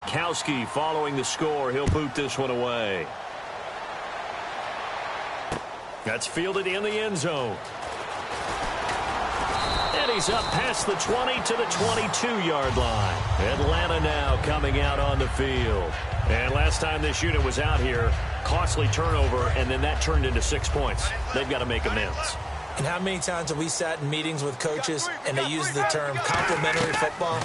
Gronkowski following the score. He'll boot this one away. That's fielded in the end zone. And he's up past the 20 to the 22-yard line. Atlanta now coming out on the field. And last time this unit was out here, costly turnover, and then that turned into 6 points. They've got to make amends. And how many times have we sat in meetings with coaches and they use the term complementary football?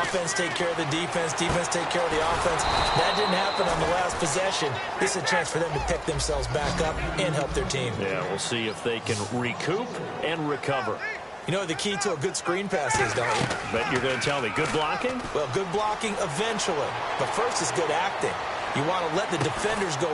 Offense take care of the defense, defense take care of the offense. That didn't happen on the last possession. This is a chance for them to pick themselves back up and help their team. Yeah, we'll see if they can recoup and recover. You know what the key to a good screen pass is, don't you? Bet you're going to tell me. Good blocking? Well, good blocking eventually. But first is good acting. You want to let the defenders go.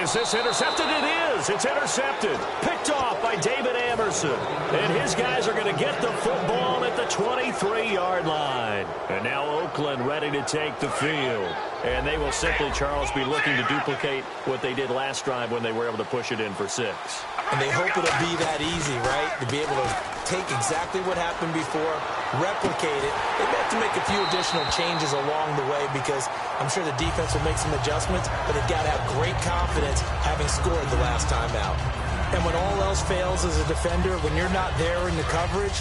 Is this intercepted? It is. It's intercepted. Picked off by David Anderson. And his guys are going to get the football at the 23-yard line. And now Oakland ready to take the field. And they will simply, Charles, be looking to duplicate what they did last drive when they were able to push it in for 6. And they hope it'll be that easy, right? To be able to take exactly what happened before, replicate it. They may have to make a few additional changes along the way because I'm sure the defense will make some adjustments, but they've got to have great confidence having scored the last time out. And when all else fails as a defender, when you're not there in the coverage,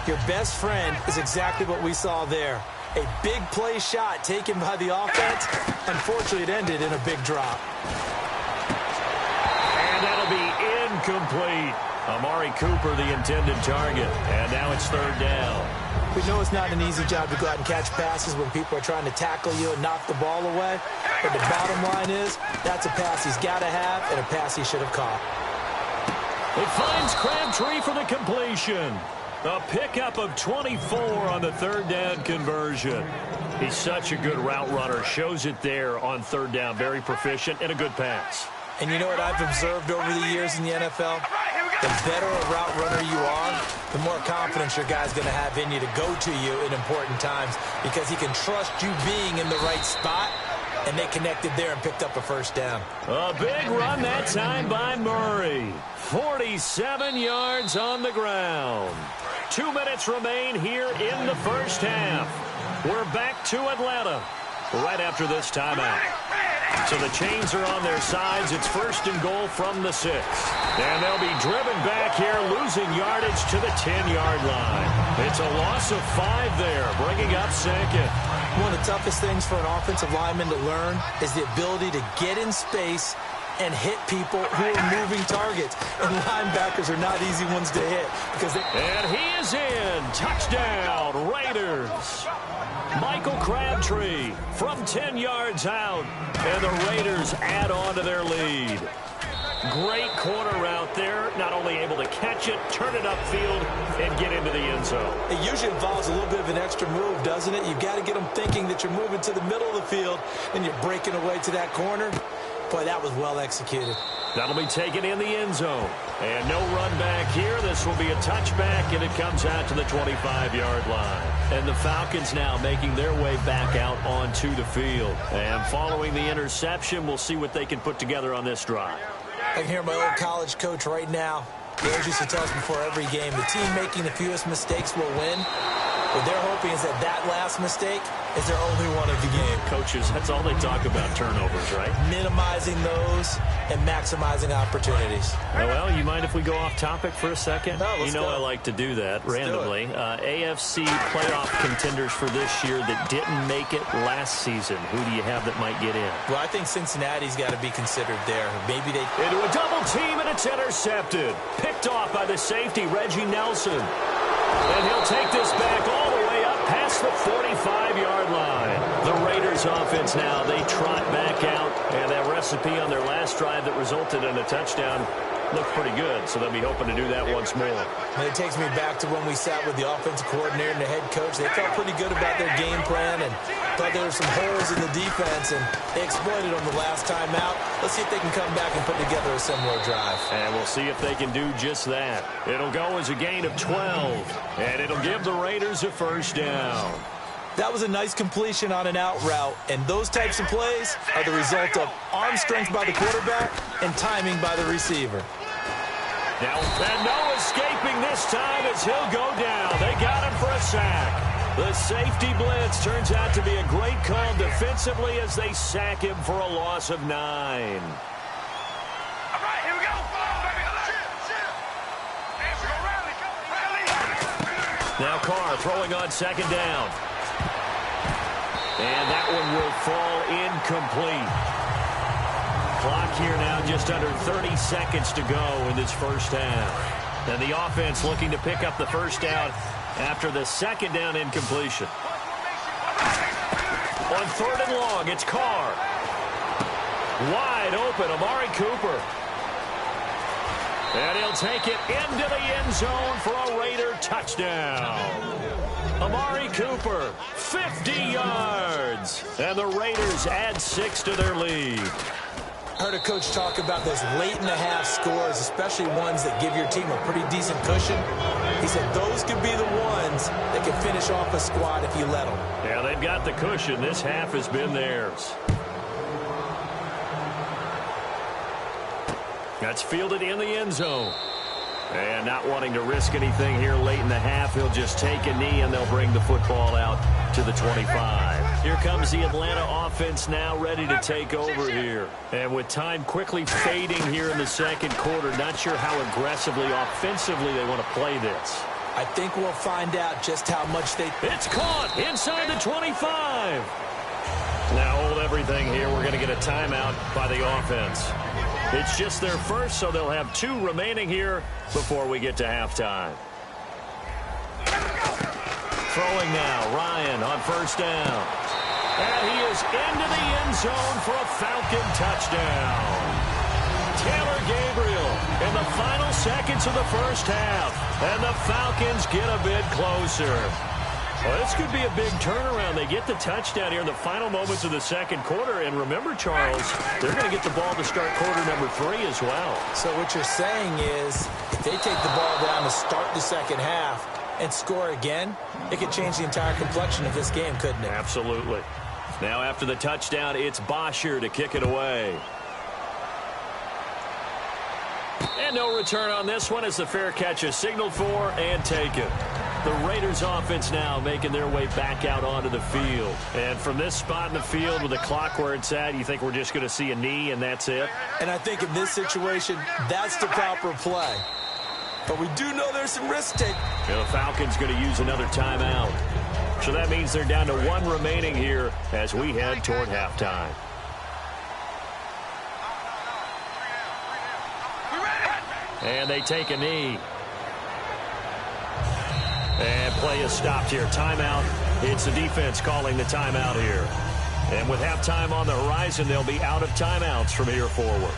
your best friend is exactly what we saw there. A big play shot taken by the offense. Unfortunately, it ended in a big drop. And that'll be incomplete. Amari Cooper, the intended target. And now it's 3rd down. We know it's not an easy job to go out and catch passes when people are trying to tackle you and knock the ball away. But the bottom line is, that's a pass he's got to have and a pass he should have caught. It finds Crabtree for the completion. A pickup of 24 on the 3rd down conversion. He's such a good route runner. Shows it there on 3rd down. Very proficient and a good pass. And you know what I've observed over the years in the NFL? The better a route runner you are, the more confidence your guy's going to have in you to go to you in important times because he can trust you being in the right spot, and they connected there and picked up a 1st down. A big run that time by Murray. 47 yards on the ground. 2 minutes remain here in the first half. We're back to Atlanta right after this timeout. So the chains are on their sides. It's 1st and goal from the 6. And they'll be driven back here, losing yardage to the 10-yard line. It's a loss of 5 there, bringing up 2nd. One of the toughest things for an offensive lineman to learn is the ability to get in space and hit people who are moving targets. And linebackers are not easy ones to hit. And he is in. Touchdown, Raiders. Michael Crabtree from 10 yards out. And the Raiders add on to their lead. Great corner route there. Not only able to catch it, turn it upfield, and get into the end zone. It usually involves a little bit of an extra move, doesn't it? You've got to get them thinking that you're moving to the middle of the field and you're breaking away to that corner. Boy, that was well executed. That'll be taken in the end zone. And no run back here. This will be a touchback, and it comes out to the 25-yard line. And the Falcons now making their way back out onto the field. And following the interception, we'll see what they can put together on this drive. I can hear my old college coach right now. He always used to tell us before every game, the team making the fewest mistakes will win. What they're hoping is that last mistake is their only one of the game. Coaches, that's all they talk about, turnovers, right? Minimizing those and maximizing opportunities. Oh, well, you mind if we go off topic for a second? No, let's go. I like to do that let's randomly. AFC playoff contenders for this year that didn't make it last season. Who do you have that might get in? Well, I think Cincinnati's got to be considered there. Maybe they... Into a double team, and it's intercepted. Picked off by the safety, Reggie Nelson. And he'll take this back all the way up past the 45-yard line. The Raiders offense now, they trot back out. And that recipe on their last drive that resulted in a touchdown looked pretty good. So they'll be hoping to do that once more. And it takes me back to when we sat with the offensive coordinator and the head coach. They felt pretty good about their game plan and thought there were some holes in the defense, and they exploited them the last time out. Let's see if they can come back and put together a similar drive. And we'll see if they can do just that. It'll go as a gain of 12, and it'll give the Raiders a 1st down. That was a nice completion on an out route, and those types of plays are the result of arm strength by the quarterback and timing by the receiver. Now, and no escaping this time as he'll go down. They got him for a sack. The safety blitz turns out to be a great call defensively as they sack him for a loss of 9. All right, here we go. Now Carr throwing on second down. And that one will fall incomplete. Clock here now just under 30 seconds to go in this first half. And the offense looking to pick up the first down after the second down incompletion. On third and long, it's Carr. Wide open, Amari Cooper. And he'll take it into the end zone for a Raider touchdown. Amari Cooper, 50 yards. And the Raiders add 6 to their lead. I heard a coach talk about those late-in-the-half scores, especially ones that give your team a pretty decent cushion. He said those could be the ones that can finish off a squad if you let them. Yeah, they've got the cushion. This half has been theirs. That's fielded in the end zone. And not wanting to risk anything here late in the half, he'll just take a knee and they'll bring the football out to the 25. Here comes the Atlanta offense now ready to take over here. And with time quickly fading here in the second quarter, not sure how aggressively, offensively they want to play this. I think we'll find out just how much they... It's caught inside the 25. Now hold everything here. We're going to get a timeout by the offense. It's just their first, so they'll have 2 remaining here before we get to halftime. Throwing now, Ryan on first down. And he is into the end zone for a Falcon touchdown. Taylor Gabriel in the final seconds of the first half. And the Falcons get a bit closer. Well, this could be a big turnaround. They get the touchdown here in the final moments of the second quarter. And remember, Charles, they're going to get the ball to start quarter number 3 as well. So what you're saying is if they take the ball down to start the second half and score again, it could change the entire complexion of this game, couldn't it? Absolutely. Now after the touchdown, it's Bosher to kick it away. And no return on this one as the fair catch is signaled for and taken. The Raiders offense now making their way back out onto the field. And from this spot in the field with the clock where it's at, you think we're just going to see a knee and that's it? And I think in this situation, that's the proper play. But we do know there's some risk taken. The Falcons going to use another timeout. So that means they're down to 1 remaining here as we head toward halftime. And they take a knee. And play is stopped here. Timeout. It's the defense calling the timeout here. And with halftime on the horizon, they'll be out of timeouts from here forward.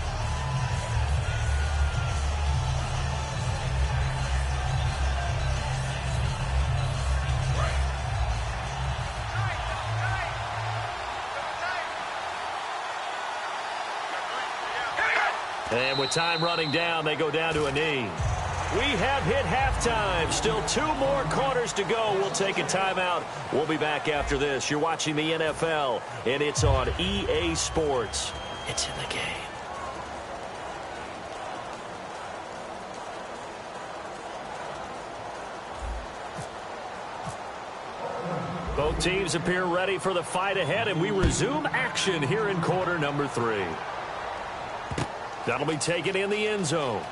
And with time running down, they go down to a knee. We have hit halftime. Still 2 more quarters to go. We'll take a timeout. We'll be back after this. You're watching the NFL, and it's on EA Sports. It's in the game. Both teams appear ready for the fight ahead, and we resume action here in quarter number 3. That'll be taken in the end zone.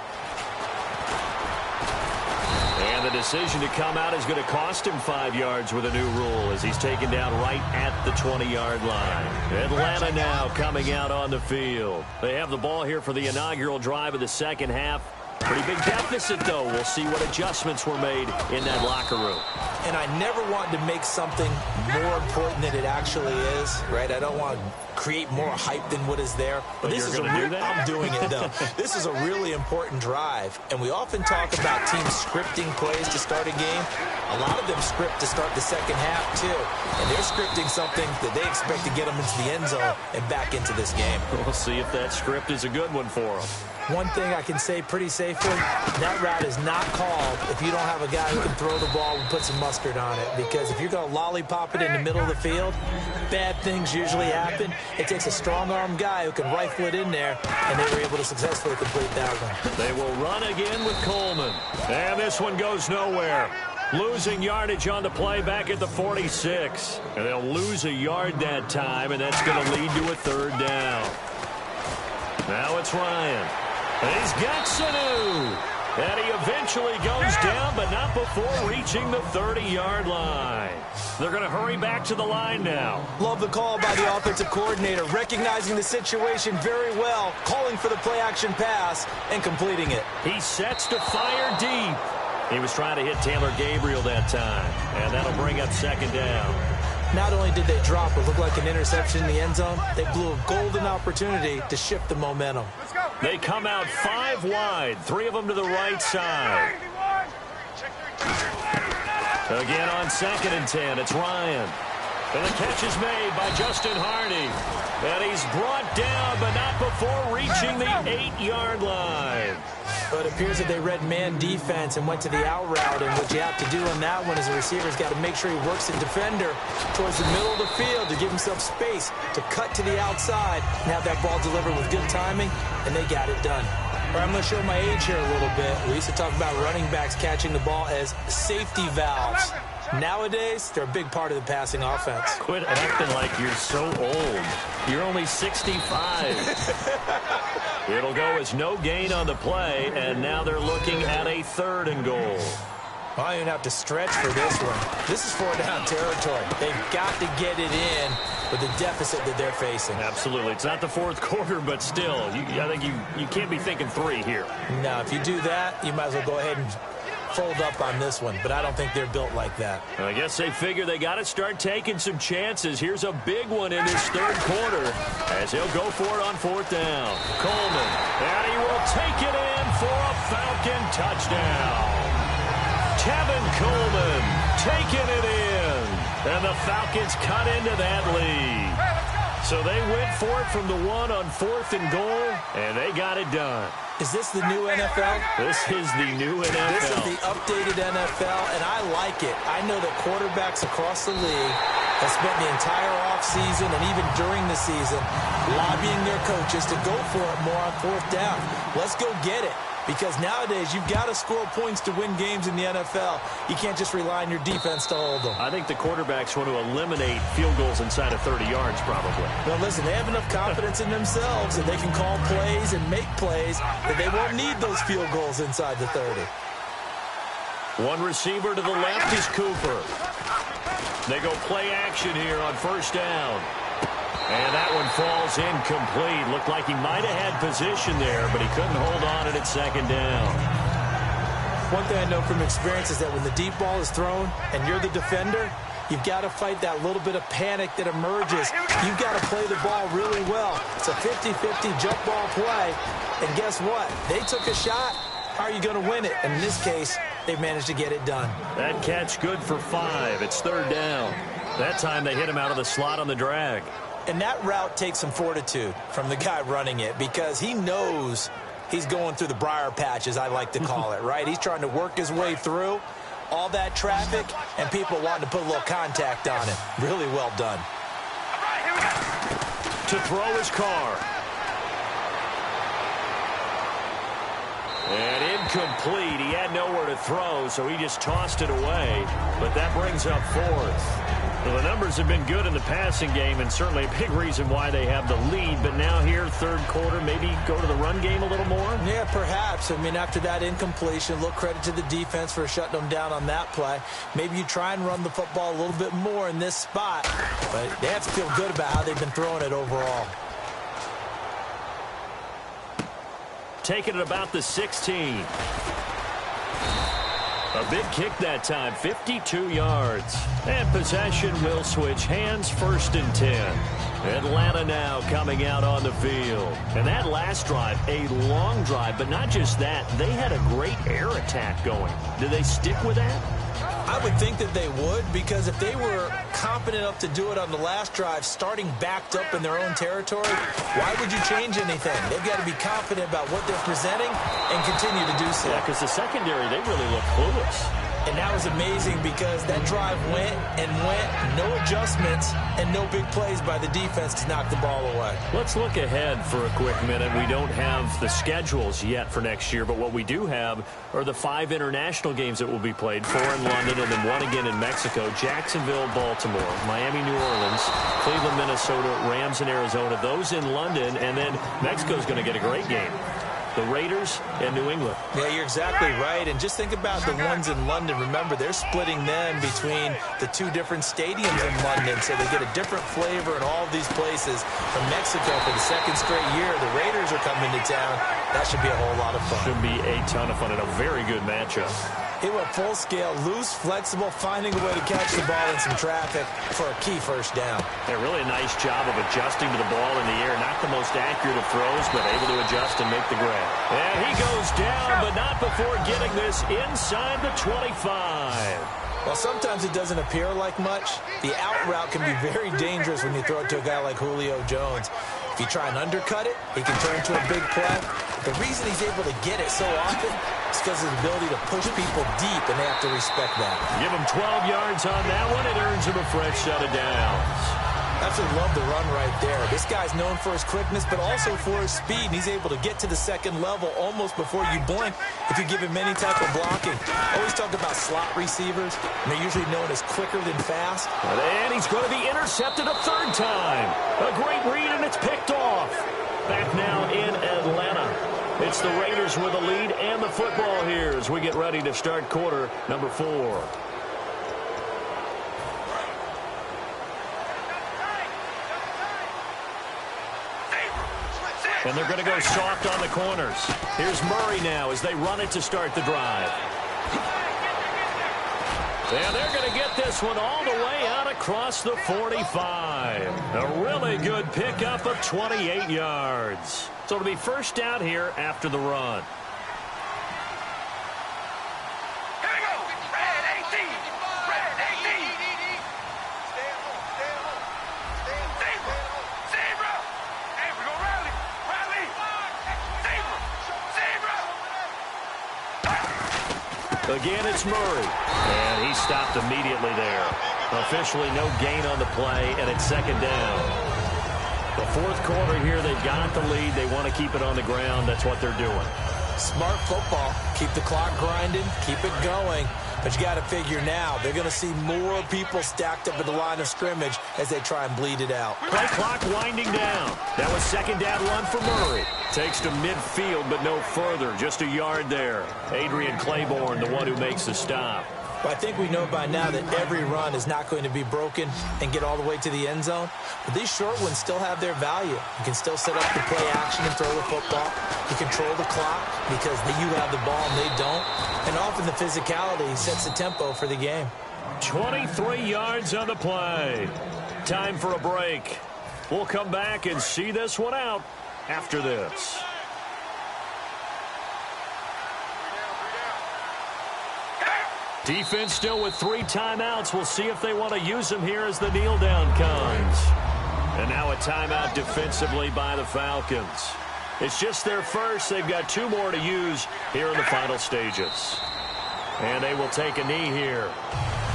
And the decision to come out is going to cost him 5 yards with a new rule as he's taken down right at the 20-yard line. Atlanta now coming out on the field. They have the ball here for the inaugural drive of the second half. Pretty big deficit, though. We'll see what adjustments were made in that locker room. And I never want to make something more important than it actually is, right? I don't want to create more hype than what is there. But this is do that? I'm doing it, though. This is a really important drive. And we often talk about teams scripting plays to start a game. A lot of them script to start the second half, too. And they're scripting something that they expect to get them into the end zone and back into this game. We'll see if that script is a good one for them. One thing I can say pretty safely, that route is not called if you don't have a guy who can throw the ball and put some mustard on it. Because if you're going to lollipop it in the middle of the field, bad things usually happen. It takes a strong-arm guy who can rifle it in there, and they were able to successfully complete that one. They will run again with Coleman. And this one goes nowhere. Losing yardage on the play back at the 46. And they'll lose a yard that time, and that's going to lead to a third down. Now it's Ryan. And he's got Sanu. And he eventually goes down, but not before reaching the 30-yard line. They're going to hurry back to the line now. Love the call by the offensive coordinator, recognizing the situation very well, calling for the play-action pass, and completing it. He sets to fire deep. He was trying to hit Taylor Gabriel that time, and that'll bring up second down. Not only did they drop what looked like an interception in the end zone, they blew a golden opportunity to shift the momentum. They come out 5 wide, 3 of them to the right side. Again on 2nd and 10, it's Ryan. And the catch is made by Justin Hardy. And he's brought down, but not before reaching the 8-yard line. But it appears that they read man defense and went to the out route. And what you have to do on that one is the receiver's got to make sure he works the defender towards the middle of the field to give himself space to cut to the outside and have that ball delivered with good timing, and they got it done. All right, I'm going to show my age here a little bit. We used to talk about running backs catching the ball as safety valves. Nowadays, they're a big part of the passing offense. Quit acting like you're so old. You're only 65. It'll go as no gain on the play, and now they're looking at a 3rd and goal. I don't even have to stretch for this one. This is 4-down territory. They've got to get it in with the deficit that they're facing. Absolutely. It's not the 4th quarter, but still, I think you can't be thinking 3 here. No, if you do that, you might as well go ahead and fold up on this one, but I don't think they're built like that. I guess they figure they got to start taking some chances. Here's a big one in this 3rd quarter as he'll go for it on 4th down. Coleman, and he will take it in for a Falcon touchdown. Tevin Coleman taking it in, and the Falcons cut into that lead. So they went for it from the 1 on 4th and goal, and they got it done. Is this the new NFL? This is the new NFL. This is the updated NFL, and I like it. I know that quarterbacks across the league have spent the entire offseason and even during the season lobbying their coaches to go for it more on 4th down. Let's go get it. Because nowadays, you've got to score points to win games in the NFL. You can't just rely on your defense to hold them. I think the quarterbacks want to eliminate field goals inside of 30 yards, probably. Well, listen, they have enough confidence in themselves that they can call plays and make plays that they won't need those field goals inside the 30. One receiver to the left is Cooper. They go play action here on 1st down. And that one falls incomplete. Looked like he might have had position there, but he couldn't hold on it at 2nd down. One thing I know from experience is that when the deep ball is thrown and you're the defender, you've got to fight that little bit of panic that emerges. You've got to play the ball really well. It's a 50-50 jump ball play. And guess what? They took a shot. How are you going to win it? And in this case, they've managed to get it done. That catch good for 5. It's 3rd down. That time they hit him out of the slot on the drag. And that route takes some fortitude from the guy running it because he knows he's going through the briar patch, as I like to call it, right? He's trying to work his way through all that traffic and people wanting to put a little contact on it. Really well done. To throw his car. And incomplete. He had nowhere to throw, so he just tossed it away. But that brings up 4th. Well, the numbers have been good in the passing game, and certainly a big reason why they have the lead. But now here, 3rd quarter, maybe go to the run game a little more? Yeah, perhaps. I mean, after that incompletion, a little credit to the defense for shutting them down on that play. Maybe you try and run the football a little bit more in this spot. But they have to feel good about how they've been throwing it overall. Taking it about the 16. A big kick that time, 52 yards. And possession will switch hands, 1st and 10. Atlanta now coming out on the field. And that last drive, a long drive, but not just that. They had a great air attack going. Do they stick with that? I would think that they would, because if they were confident enough to do it on the last drive, starting backed up in their own territory, why would you change anything? They've got to be confident about what they're presenting and continue to do so. Yeah, because the secondary, they really look clueless. And that was amazing because that drive went and went, no adjustments, and no big plays by the defense to knock the ball away. Let's look ahead for a quick minute. We don't have the schedules yet for next year, but what we do have are the 5 international games that will be played, 4 in London and then 1 again in Mexico, Jacksonville, Baltimore, Miami, New Orleans, Cleveland, Minnesota, Rams, and Arizona. Those in London, and then Mexico's going to get a great game. The Raiders and New England. Yeah, you're exactly right. And just think about the ones in London. Remember, they're splitting them between the 2 different stadiums in London, so they get a different flavor in all of these places. From Mexico for the 2nd straight year, the Raiders are coming to town. That should be a whole lot of fun. Should be a ton of fun and a very good matchup. It went full scale, loose, flexible, finding a way to catch the ball in some traffic for a key first down. Yeah, really a nice job of adjusting to the ball in the air. Not the most accurate of throws, but able to adjust and make the grab. And he goes down, but not before getting this inside the 25. While sometimes it doesn't appear like much, the out route can be very dangerous when you throw it to a guy like Julio Jones. If you try and undercut it, he can turn into a big play. The reason he's able to get it so often is because of his ability to push people deep, and they have to respect that. Give him 12 yards on that one. It earns him a fresh set of downs. Absolutely love the run right there. This guy's known for his quickness, but also for his speed, and he's able to get to the 2nd level almost before you blink if you give him any type of blocking. I always talk about slot receivers, and they're usually known as quicker than fast. And he's going to be intercepted a 3rd time. A great read, and it's picked off. Back now in Atlanta. It's the Raiders with the lead and the football here as we get ready to start quarter number 4. And they're going to go soft on the corners. Here's Murray now as they run it to start the drive. And they're going to get this one all the way out across the 45. A really good pickup of 28 yards. So it'll be first down here after the run. Again, it's Murray. And he stopped immediately there. Officially no gain on the play, and it's 2nd down. The 4th quarter here, they've got the lead. They want to keep it on the ground. That's what they're doing. Smart football. Keep the clock grinding. Keep it going. But you got to figure now, they're going to see more people stacked up at the line of scrimmage as they try and bleed it out. Play clock winding down. That was 2nd down run for Murray. Takes to midfield, but no further. Just a yard there. Adrian Claiborne, the one who makes the stop. But I think we know by now that every run is not going to be broken and get all the way to the end zone. But these short ones still have their value. You can still set up the play action and throw the football. You control the clock because you have the ball and they don't. And often the physicality sets the tempo for the game. 23 yards on the play. Time for a break. We'll come back and see this one out after this. Defense still with 3 timeouts. We'll see if they want to use them here as the kneel down comes. And now a timeout defensively by the Falcons. It's just their first. They've got 2 more to use here in the final stages. And they will take a knee here.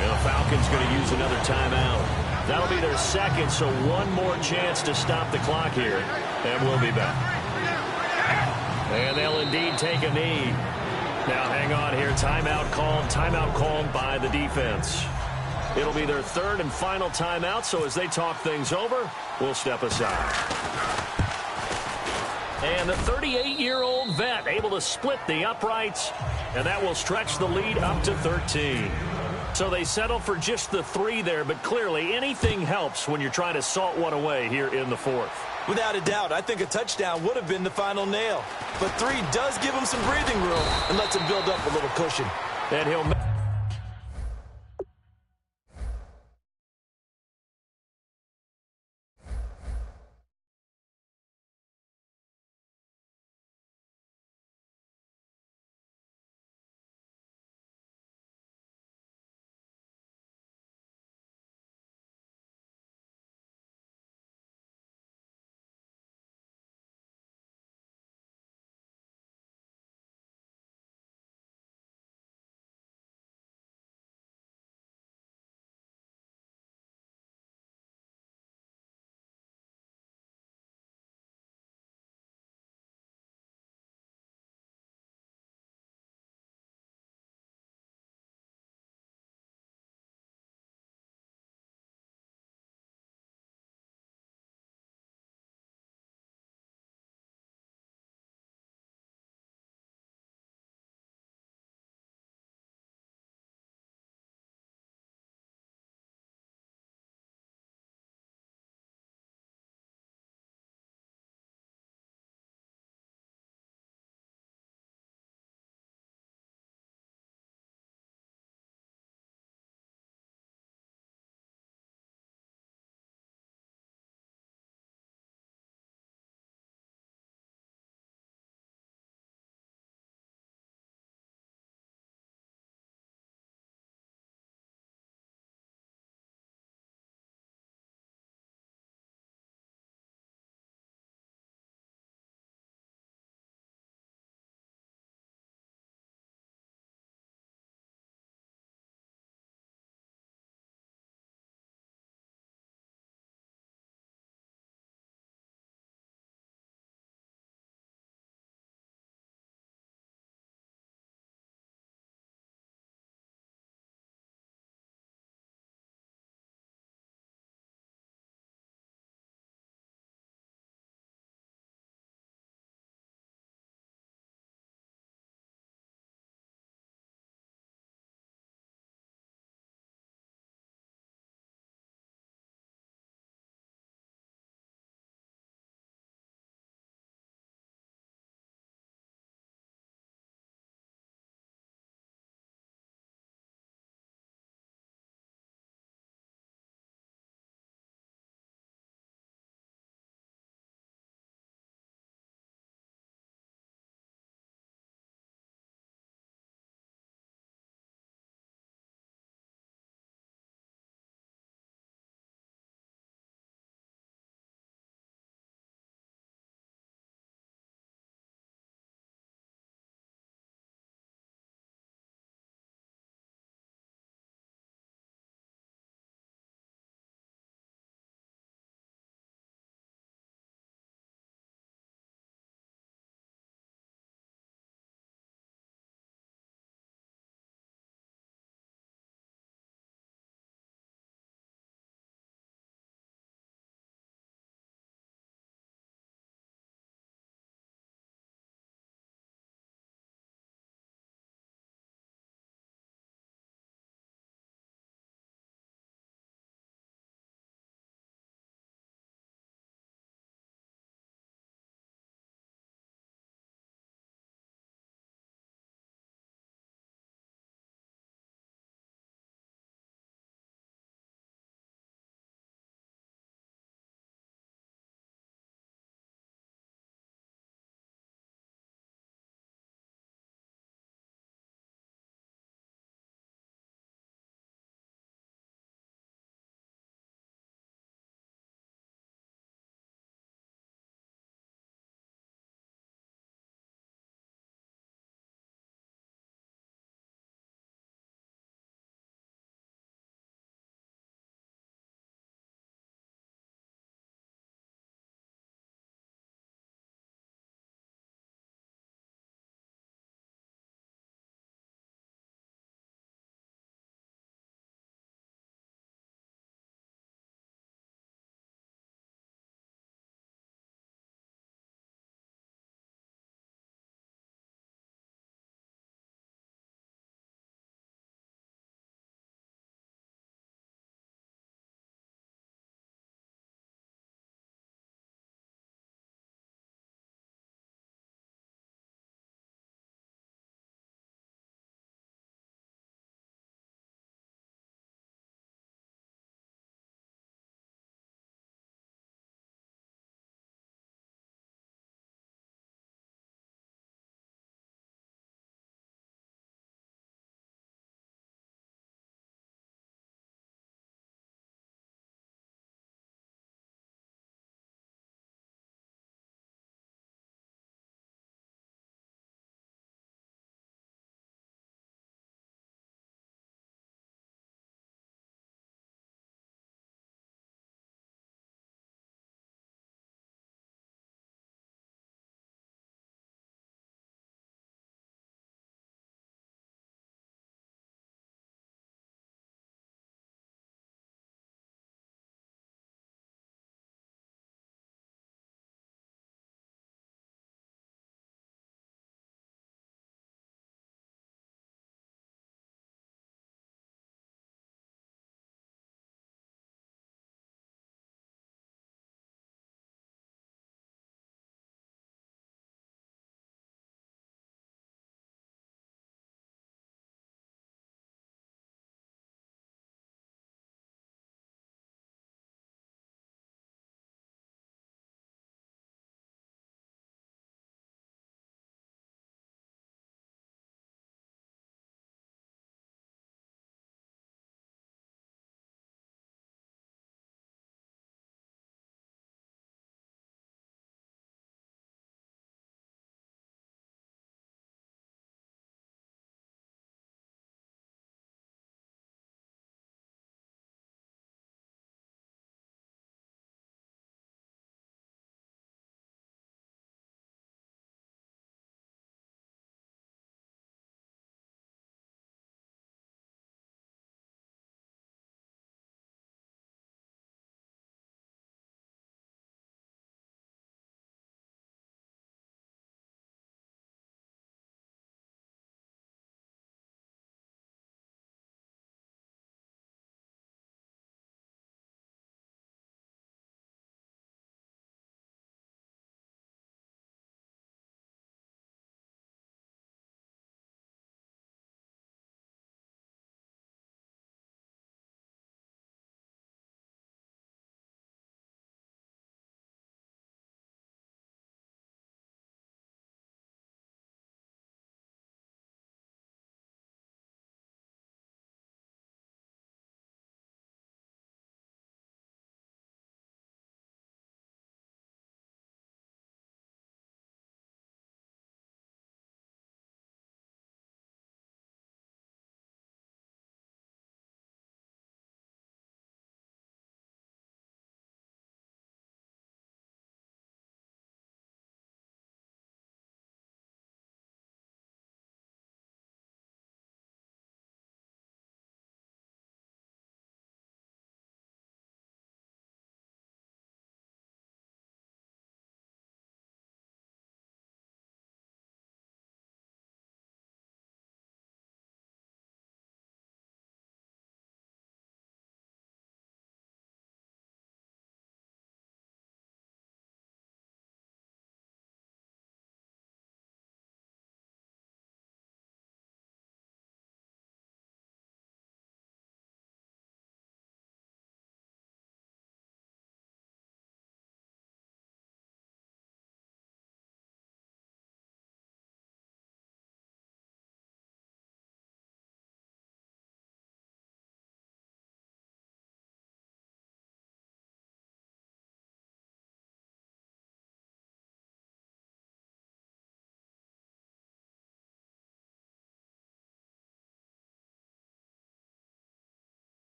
And the Falcons going to use another timeout. That'll be their 2nd, so 1 more chance to stop the clock here. And we'll be back. And they'll indeed take a knee. Now hang on here. Timeout called by the defense. It'll be their 3rd and final timeout, so as they talk things over, we'll step aside. And the 38-year-old vet able to split the uprights, and that will stretch the lead up to 13. So they settle for just the 3 there, but clearly anything helps when you're trying to salt one away here in the 4th. Without a doubt, I think a touchdown would have been the final nail. But 3 does give him some breathing room and lets him build up a little cushion. And he'll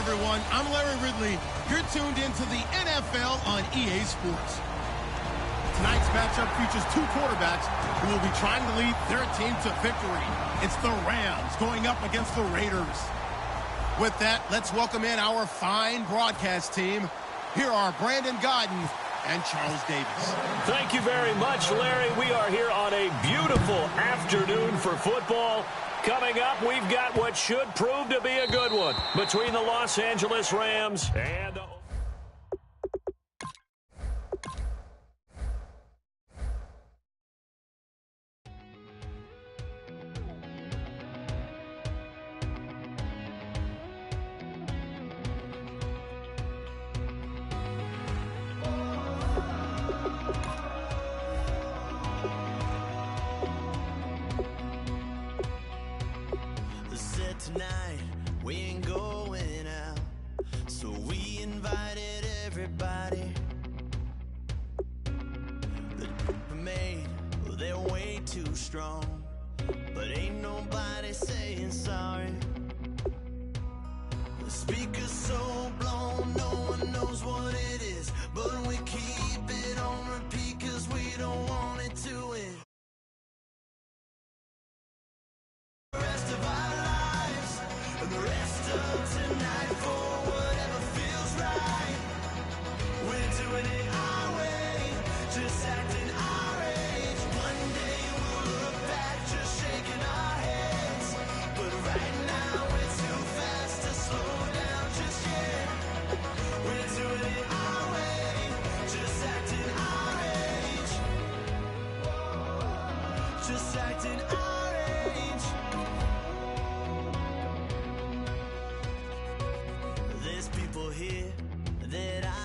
everyone. I'm Larry Ridley. You're tuned into the NFL on EA Sports. Tonight's matchup features two quarterbacks who will be trying to lead their team to victory. It's the Rams going up against the Raiders. With that, let's welcome in our fine broadcast team. Here are Brandon Godden and Charles Davis. Thank you very much, Larry. We are here on a beautiful afternoon for football. Coming up, we've got what should prove to be a good one between the Los Angeles Rams and the... Tonight, we ain't going out, so we invited everybody. The made, well, they're way too strong, but ain't nobody saying sorry. The speaker's so blown, no one knows what it is, but we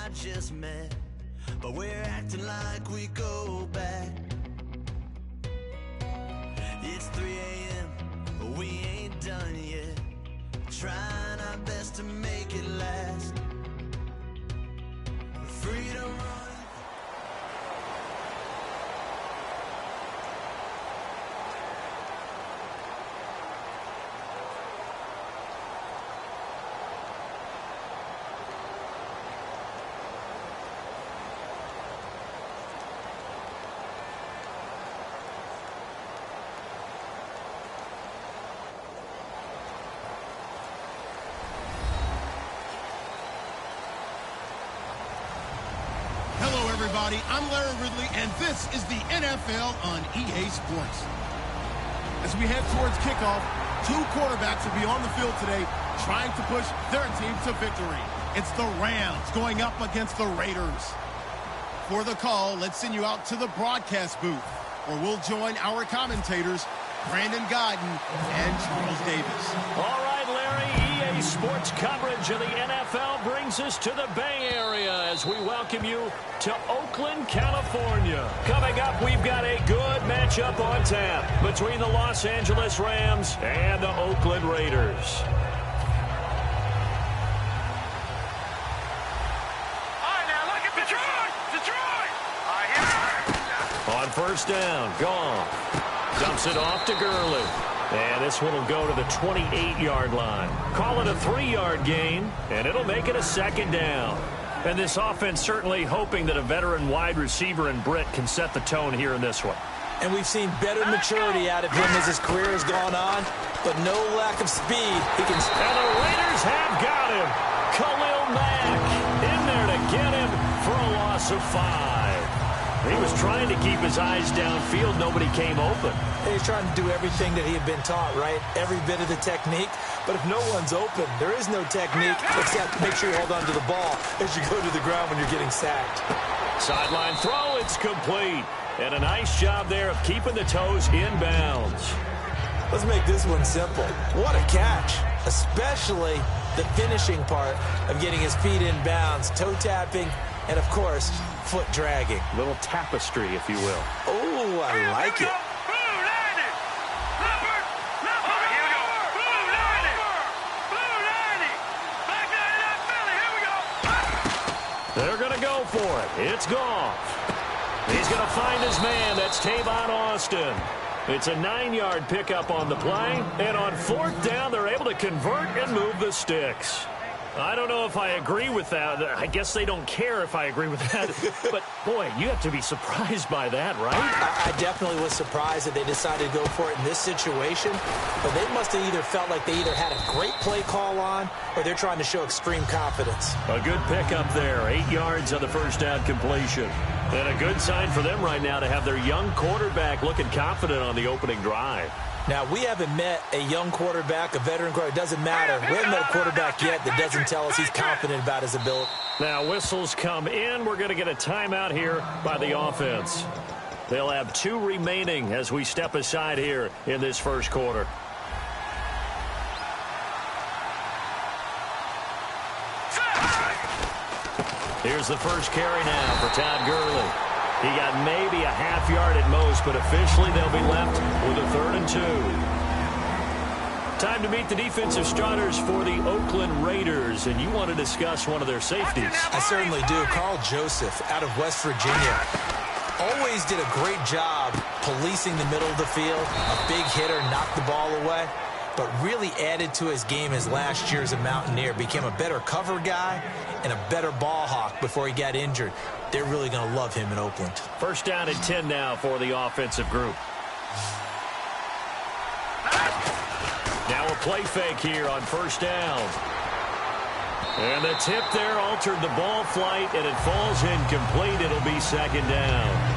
I just met, but we're acting like we go back. It's 3 a.m., but we ain't done yet, trying our best to make it last. Freedom running. Everybody, I'm Larry Ridley, and this is the NFL on EA Sports. As we head towards kickoff, 2 quarterbacks will be on the field today trying to push their team to victory. It's the Rams going up against the Raiders. For the call, let's send you out to the broadcast booth, where we'll join our commentators, Brandon Godden and Charles Davis. All right, Larry, EA Sports coverage of the NFL brings us to the Bay Area as we welcome you to Oakland, California. Coming up, we've got a good matchup on tap between the Los Angeles Rams and the Oakland Raiders. All right, now look at Detroit! Detroit! On first down, Goff dumps it off to Gurley. And this one will go to the 28-yard line. Call it a 3-yard gain, and it'll make it a second down. And this offense certainly hoping that a veteran wide receiver in Britt can set the tone here in this one. And we've seen better maturity out of him as his career has gone on, but no lack of speed. He can. And the Raiders have got him. Khalil Mack in there to get him for a loss of 5. He was trying to keep his eyes downfield. Nobody came open. He's trying to do everything that he had been taught, right? Every bit of the technique. But if no one's open, there is no technique except make sure you hold on to the ball as you go to the ground when you're getting sacked. Sideline throw, it's complete. And a nice job there of keeping the toes in bounds. Let's make this one simple. What a catch, especially the finishing part of getting his feet in bounds, toe tapping, and, of course, foot dragging. Little tapestry, if you will. Oh, I like it. They're going to go for it. It's Goff. He's going to find his man. That's Tavon Austin. It's a 9-yard pickup on the play. And on 4th down, they're able to convert and move the sticks. I don't know if I agree with that. I guess they don't care if I agree with that. But, boy, you have to be surprised by that, right? I definitely was surprised that they decided to go for it in this situation. But they must have either felt like they either had a great play call on or they're trying to show extreme confidence. A good pickup there. 8 yards on the first down completion. And a good sign for them right now to have their young quarterback looking confident on the opening drive. Now, we haven't met a young quarterback, a veteran quarterback. It doesn't matter. We haven't met a quarterback yet that doesn't tell us he's confident about his ability. Now, whistles come in. We're going to get a timeout here by the offense. They'll have 2 remaining as we step aside here in this first quarter. Here's the first carry now for Todd Gurley. He got maybe a half yard at most, but officially they'll be left with a 3rd and 2. Time to meet the defensive starters for the Oakland Raiders, and you want to discuss one of their safeties. I certainly do. Carl Joseph out of West Virginia. Always did a great job policing the middle of the field. A big hitter, knocked the ball away, but really added to his game his last year as a Mountaineer. Became a better cover guy and a better ball hawk before he got injured. They're really going to love him in Oakland. First down and 10 now for the offensive group. Now a play fake here on first down. And the tip there altered the ball flight, and it falls incomplete. It'll be 2nd down.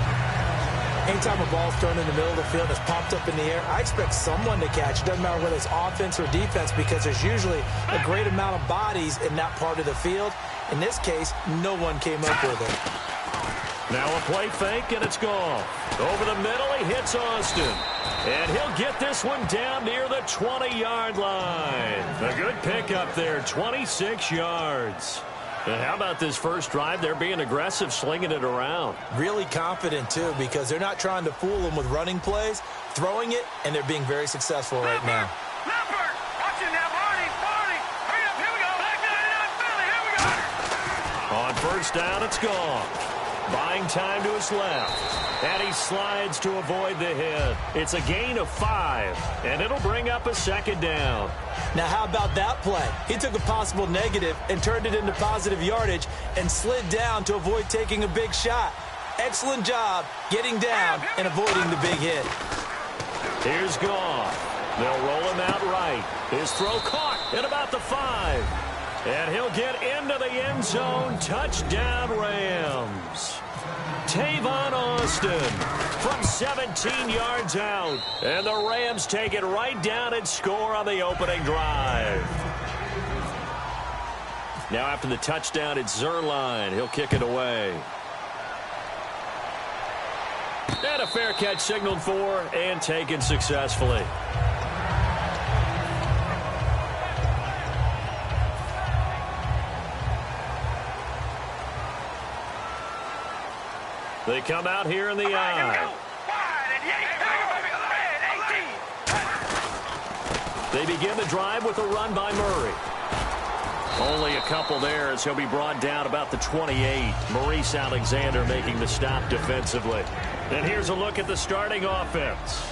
Anytime a ball's thrown in the middle of the field that's popped up in the air, I expect someone to catch. It doesn't matter whether it's offense or defense because there's usually a great amount of bodies in that part of the field. In this case, no one came up with it. Now a play fake, and it's gone. Over the middle, he hits Austin. And he'll get this one down near the 20-yard line. A good pickup there, 26 yards. And how about this first drive? They're being aggressive, slinging it around. Really confident, too, because they're not trying to fool them with running plays, throwing it, and they're being very successful right now. Leopard! Watch it now, Barney! Hurry up, here we go! Back 99 Philly, here we go! On first down, it's gone. Buying time to his left. And he slides to avoid the hit. It's a gain of 5, and it'll bring up a second down. Now, how about that play? He took a possible negative and turned it into positive yardage and slid down to avoid taking a big shot. Excellent job getting down and avoiding the big hit. Here's Goff. They'll roll him out right. His throw caught at about the 5. And he'll get into the end zone. Touchdown, Rams. Tavon Austin from 17 yards out. And the Rams take it right down and score on the opening drive. Now after the touchdown, it's Zerline. He'll kick it away. And a fair catch signaled for and taken successfully. They come out here in the eye. They begin the drive with a run by Murray. Only a couple there as he'll be brought down about the 28. Maurice Alexander making the stop defensively. And here's a look at the starting offense.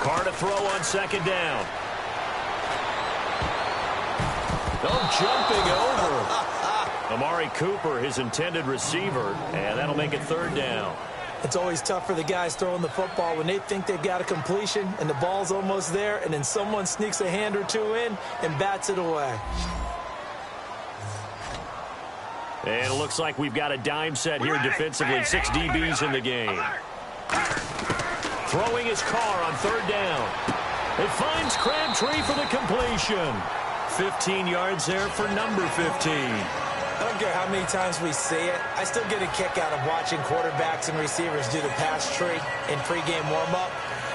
Carr to throw on second down. Jumping over. Amari Cooper, his intended receiver, and that'll make it third down. It's always tough for the guys throwing the football when they think they've got a completion and the ball's almost there, and then someone sneaks a hand or two in and bats it away. And it looks like we've got a dime set here defensively. 6 DBs in the game. Throwing his Carr on third down. It finds Crabtree for the completion. 15 yards there for number 15. I don't care how many times we say it, I still get a kick out of watching quarterbacks and receivers do the pass tree in pregame warm-up.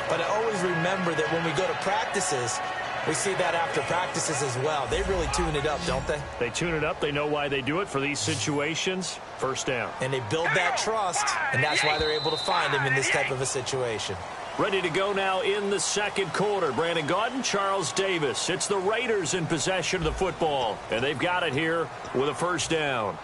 But I always remember that when we go to practices, we see that after practices as well. They really tune it up, don't they? They tune it up. They know why they do it for these situations. First down. And they build that trust, and that's why they're able to find him in this type of a situation. Ready to go now in the second quarter. Brandon Gaudin, Charles Davis. It's the Raiders in possession of the football, and they've got it here with a first down.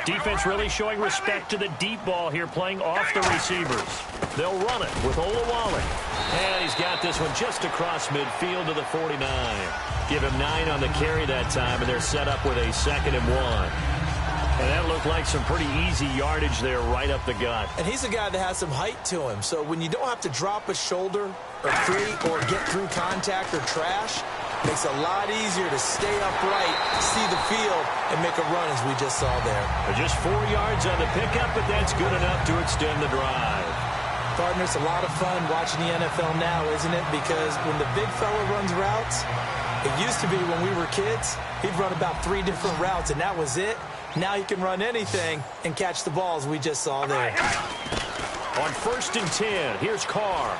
Defense really showing respect to the deep ball here, playing off the receivers. They'll run it with Olawale. And he's got this one just across midfield to the 49. Give him 9 on the carry that time, and they're set up with a 2nd and 1. And that looked like some pretty easy yardage there right up the gut. And he's a guy that has some height to him. So when you don't have to drop a shoulder or free or get through contact or trash, it makes it a lot easier to stay upright, see the field, and make a run as we just saw there. Just 4 yards on the pickup, but that's good enough to extend the drive. Partner, it's a lot of fun watching the NFL now, isn't it? Because when the big fella runs routes, it used to be when we were kids, he'd run about 3 different routes, and that was it. Now you can run anything and catch the balls we just saw there. On 1st and 10, here's Carr.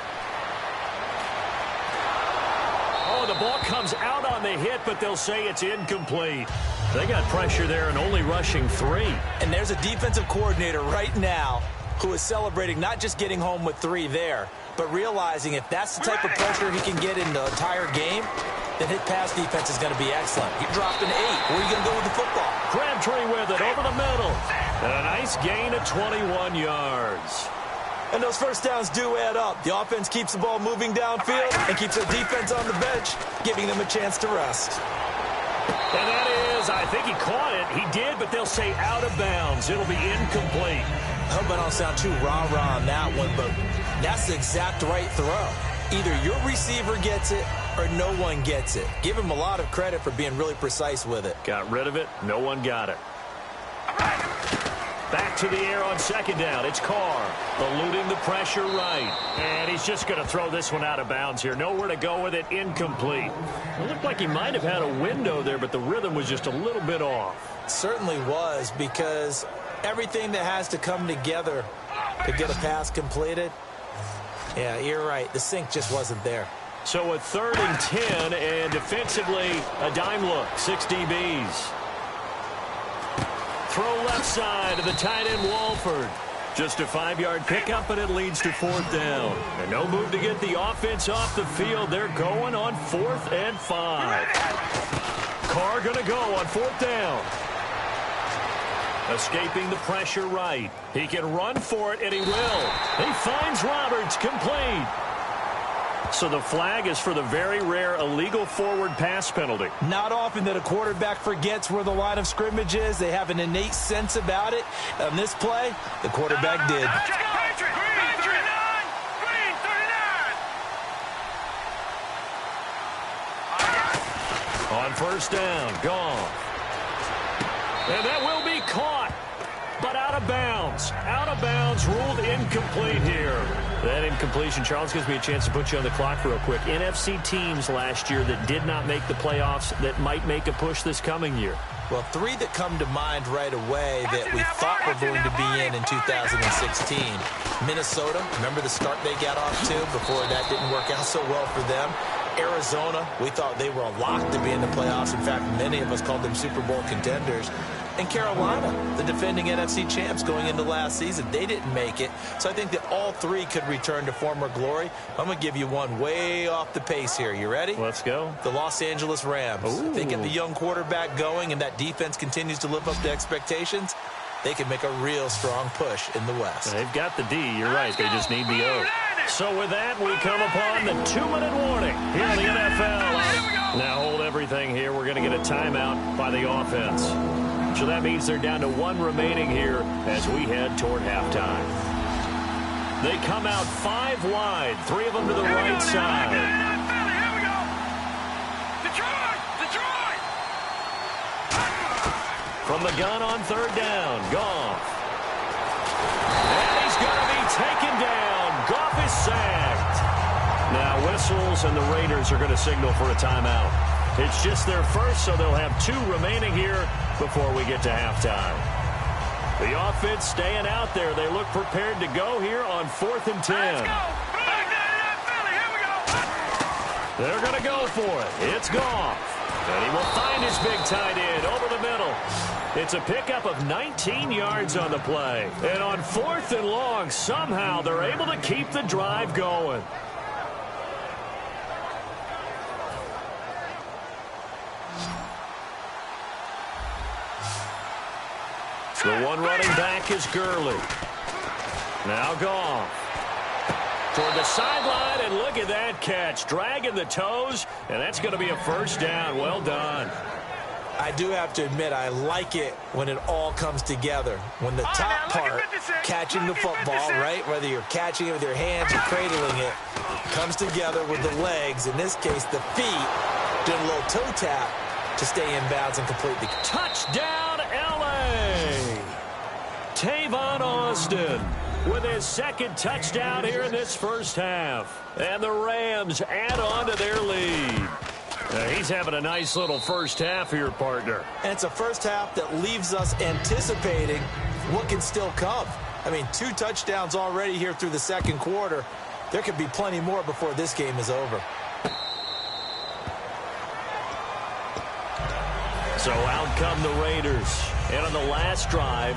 Oh, the ball comes out on the hit, but they'll say it's incomplete. They got pressure there and only rushing 3. And there's a defensive coordinator right now who is celebrating not just getting home with 3 there, but realizing if that's the type of pressure he can get in the entire game, then his pass defense is going to be excellent. He dropped an 8. Where are you going to go with the football? Crabtree with it over the middle. And a nice gain of 21 yards. And those first downs do add up. The offense keeps the ball moving downfield and keeps the defense on the bench, giving them a chance to rest. And that is, I think he caught it. He did, but they'll say out of bounds. It'll be incomplete. I hope I don't sound too rah-rah on that one, but that's the exact right throw. Either your receiver gets it or no one gets it. Give him a lot of credit for being really precise with it. Got rid of it. No one got it. Back to the air on 2nd down. It's Carr eluding the pressure right. And he's just going to throw this one out of bounds here. Nowhere to go with it. Incomplete. It looked like he might have had a window there, but the rhythm was just a little bit off. Certainly was, because everything that has to come together to get a pass completed, yeah, you're right. The sync just wasn't there. So a 3rd and 10, and defensively, a dime look, 6 DBs. Throw left side to the tight end, Walford. Just a 5-yard pickup, and it leads to 4th down. And no move to get the offense off the field. They're going on 4th and 5. Carr going to go on 4th down. Escaping the pressure right. He can run for it, and he will. He finds Roberts, complete. So the flag is for the very rare illegal forward pass penalty. Not often that a quarterback forgets where the line of scrimmage is. They have an innate sense about it. On this play, the quarterback did. On 1st down, gone. And that will be caught, but out of bounds. Out of bounds, ruled incomplete here. That incompletion, Charles, gives me a chance to put you on the clock real quick. NFC teams last year that did not make the playoffs that might make a push this coming year. Well, 3 that come to mind right away that we thought were going to be in 2016. Minnesota, remember the start they got off to before that didn't work out so well for them. Arizona, we thought they were a lock to be in the playoffs. In fact, many of us called them Super Bowl contenders. And Carolina, the defending NFC champs going into last season, they didn't make it. So I think that all 3 could return to former glory. I'm going to give you one way off the pace here. You ready? Let's go. The Los Angeles Rams. Ooh. If they get the young quarterback going and that defense continues to live up to expectations, they can make a real strong push in the West. They've got the D. You're right. They just need the O. So with that, we come upon the 2-minute warning here in the NFL. Now hold everything here. We're going to get a timeout by the offense. So that means they're down to 1 remaining here as we head toward halftime. They come out 5 wide, 3 of them to the right side. Here we go. Detroit! From the gun on 3rd down, Goff. And he's going to be taken down. Goff is sacked. Now whistles, and the Raiders are going to signal for a timeout. It's just their first, so they'll have 2 remaining here before we get to halftime. The offense staying out there. They look prepared to go here on 4th and 10. Let's go. Here we go. They're going to go for it. It's Goff. And he will find his big tight end over the middle. It's a pickup of 19 yards on the play. And on 4th and long, somehow they're able to keep the drive going. The one running back is Gurley. Now Goff. Toward the sideline, and look at that catch. Dragging the toes, and that's going to be a 1st down. Well done. I do have to admit, I like it when it all comes together. When the top part, catching the football, right, whether you're catching it with your hands or cradling it, comes together with the legs, in this case the feet, doing a little toe tap to stay in bounds and complete the touchdown, L.A. Tavon Austin with his 2nd touchdown here in this first half. And the Rams add on to their lead. He's having a nice little first half here, partner. And it's a first half that leaves us anticipating what can still come. I mean, 2 touchdowns already here through the 2nd quarter. There could be plenty more before this game is over. So out come the Raiders. And on the last drive,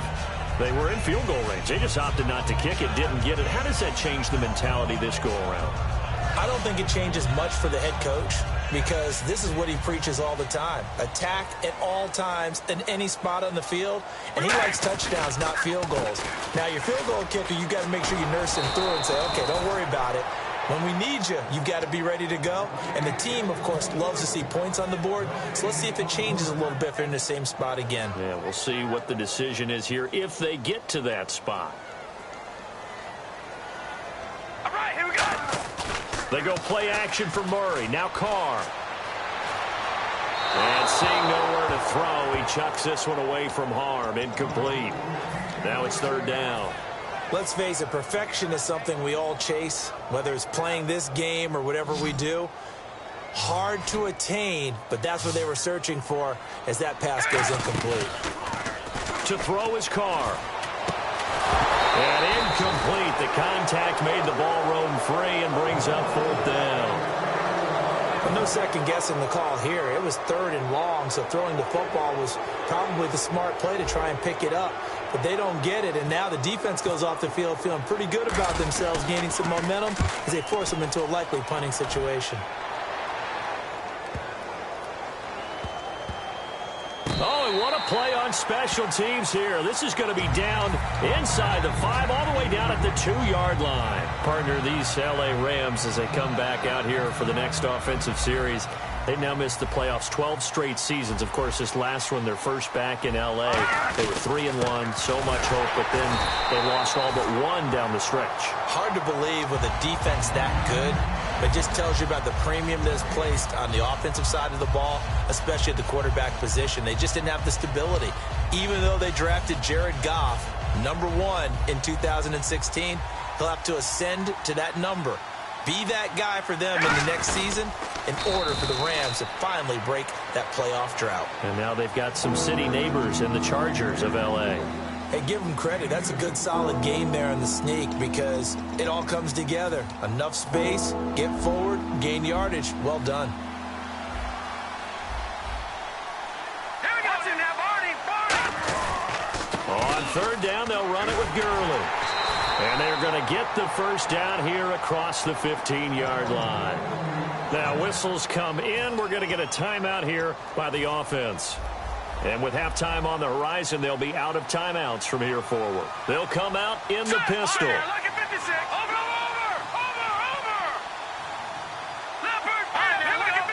they were in field goal range. They just opted not to kick it, didn't get it. How does that change the mentality this go around? I don't think it changes much for the head coach, because this is what he preaches all the time. Attack at all times in any spot on the field, and he likes touchdowns, not field goals. Now, your field goal kicker, you've got to make sure you nurse him through and say, okay, don't worry about it. When we need you, you've got to be ready to go. And the team, of course, loves to see points on the board. So let's see if it changes a little bit if they're in the same spot again. Yeah, we'll see what the decision is here if they get to that spot. All right, here we go. They go play action for Murray. Now Carr. And seeing nowhere to throw, he chucks this one away from harm. Incomplete. Now it's 3rd down. Let's face it, perfection is something we all chase, whether it's playing this game or whatever we do. Hard to attain, but that's what they were searching for as that pass goes incomplete. to throw his car. And incomplete. The contact made the ball roam free and brings up 4th down. Well, no second guessing the call here. It was 3rd and long, so throwing the football was probably the smart play to try and pick it up. But they don't get it, and now the defense goes off the field feeling pretty good about themselves, gaining some momentum as they force them into a likely punting situation. Oh, and what a play on special teams here. This is going to be down inside the 5, all the way down at the 2-yard line. Partner, these L.A. Rams, as they come back out here for the next offensive series, they've now missed the playoffs 12 straight seasons. Of course, this last one, their first back in L.A. They were 3-1, so much hope, but then they lost all but one down the stretch. Hard to believe with a defense that good, but just tells you about the premium that's placed on the offensive side of the ball, especially at the quarterback position. They just didn't have the stability. Even though they drafted Jared Goff, #1 in 2016, he'll have to ascend to that number. Be that guy for them in the next season in order for the Rams to finally break that playoff drought. And now they've got some city neighbors in the Chargers of L.A. Hey, give them credit. That's a good, solid game there in the sneak because it all comes together. Enough space, get forward, gain yardage. Well done. Here we go. Watching now, Barney. On 3rd down, they'll run it with Gurley. And they're going to get the first down here across the 15-yard line. Now, whistles come in. We're going to get a timeout here by the offense. And with halftime on the horizon, they'll be out of timeouts from here forward. They'll come out in the pistol. Like a 56. Over. Leopard. Like a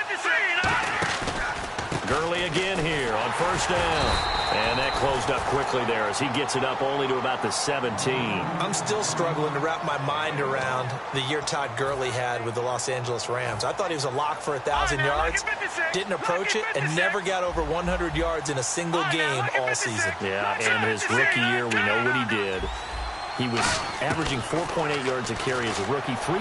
53. Gurley again here on 1st down. And that closed up quickly there as he gets it up only to about the 17. I'm still struggling to wrap my mind around the year Todd Gurley had with the Los Angeles Rams. I thought he was a lock for 1,000 yards, didn't approach it, and never got over 100 yards in a single game all season. Yeah, and his rookie year, we know what he did. He was averaging 4.8 yards a carry as a rookie, 3.2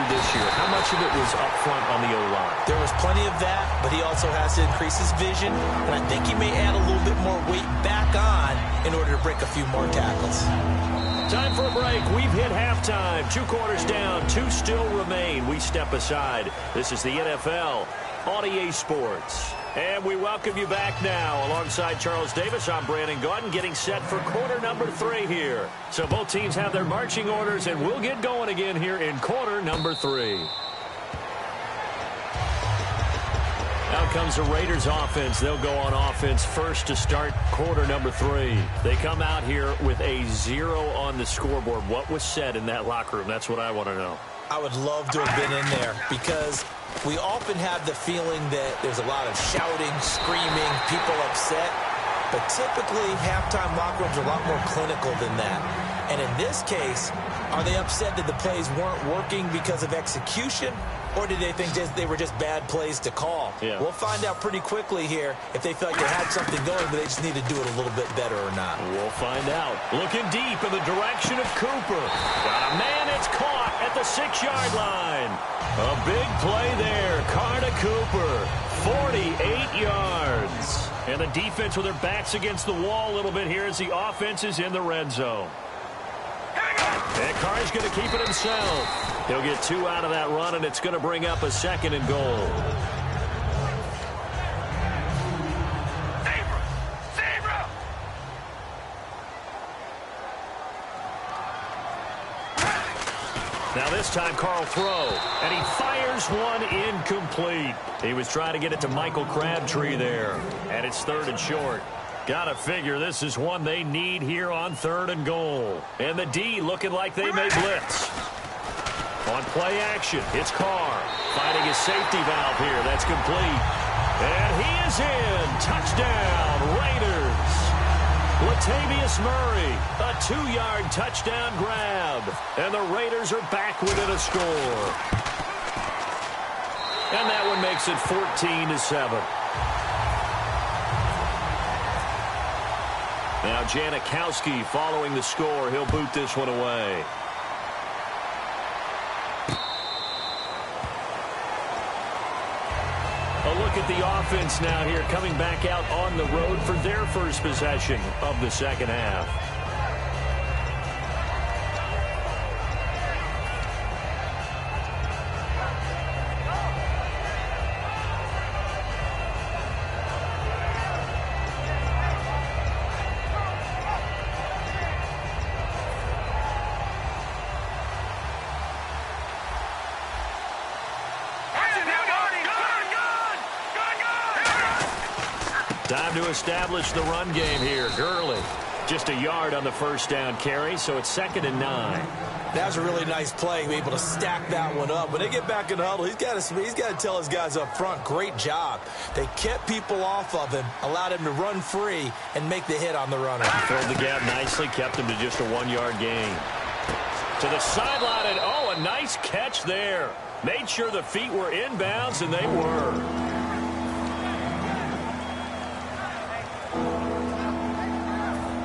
this year. How much of it was up front on the O-line? There was plenty of that, but he also has to increase his vision, and I think he may add a little bit more weight back on in order to break a few more tackles. Time for a break. We've hit halftime. 2 quarters down, 2 still remain. We step aside. This is the NFL on EA Sports. And we welcome you back now. Alongside Charles Davis, I'm Brandon Gaudin, getting set for quarter number 3 here. So both teams have their marching orders, and we'll get going again here in quarter number 3. Out comes the Raiders offense. They'll go on offense first to start quarter number 3. They come out here with a 0 on the scoreboard. What was said in that locker room? That's what I want to know. I would love to have been in there because we often have the feeling that there's a lot of shouting, screaming, people upset. But typically, halftime locker rooms are a lot more clinical than that. And in this case, are they upset that the plays weren't working because of execution? Or did they think they were just bad plays to call? Yeah. We'll find out pretty quickly here if they felt like they had something going, but they just need to do it a little bit better or not. We'll find out. Looking deep in the direction of Cooper. Got a man, it's caught at the 6-yard line. A big play there. Carr to Cooper. 48 yards. And the defense with their backs against the wall a little bit here as the offense is in the red zone. And Carr's going to keep it himself. He'll get 2 out of that run, and it's going to bring up a 2nd and goal. Zebra. Now this time, Carl throw, and he fires one incomplete. He was trying to get it to Michael Crabtree there, and it's 3rd and short. Gotta figure this is one they need here on 3rd and goal. And the D looking like they may blitz. On play action, it's Carr finding his safety valve here. That's complete. And he is in. Touchdown, Raiders. Latavius Murray, a 2-yard touchdown grab. And the Raiders are back within a score. And that one makes it 14-7. Now Janikowski following the score. He'll boot this one away. A look at the offense now here, coming back out on the road for their first possession of the second half. Time to establish the run game here. Gurley, just a yard on the first down carry, so it's 2nd and 9. That was a really nice play, be able to stack that one up. When they get back in the huddle, he's got to tell his guys up front, great job. They kept people off of him, allowed him to run free, and make the hit on the runner. Filled the gap nicely, kept him to just a 1-yard gain. To the sideline, and oh, a nice catch there. Made sure the feet were inbounds, and they were.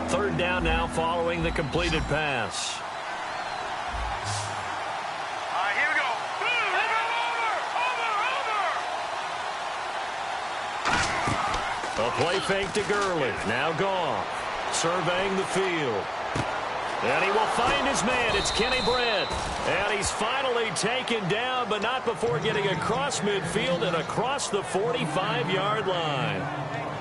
Third down now following the completed pass. All right, here we go. Over. A play fake to Gurley. Now Goff surveying the field. And he will find his man. It's Kenny Brent. And he's finally taken down, but not before getting across midfield and across the 45-yard line.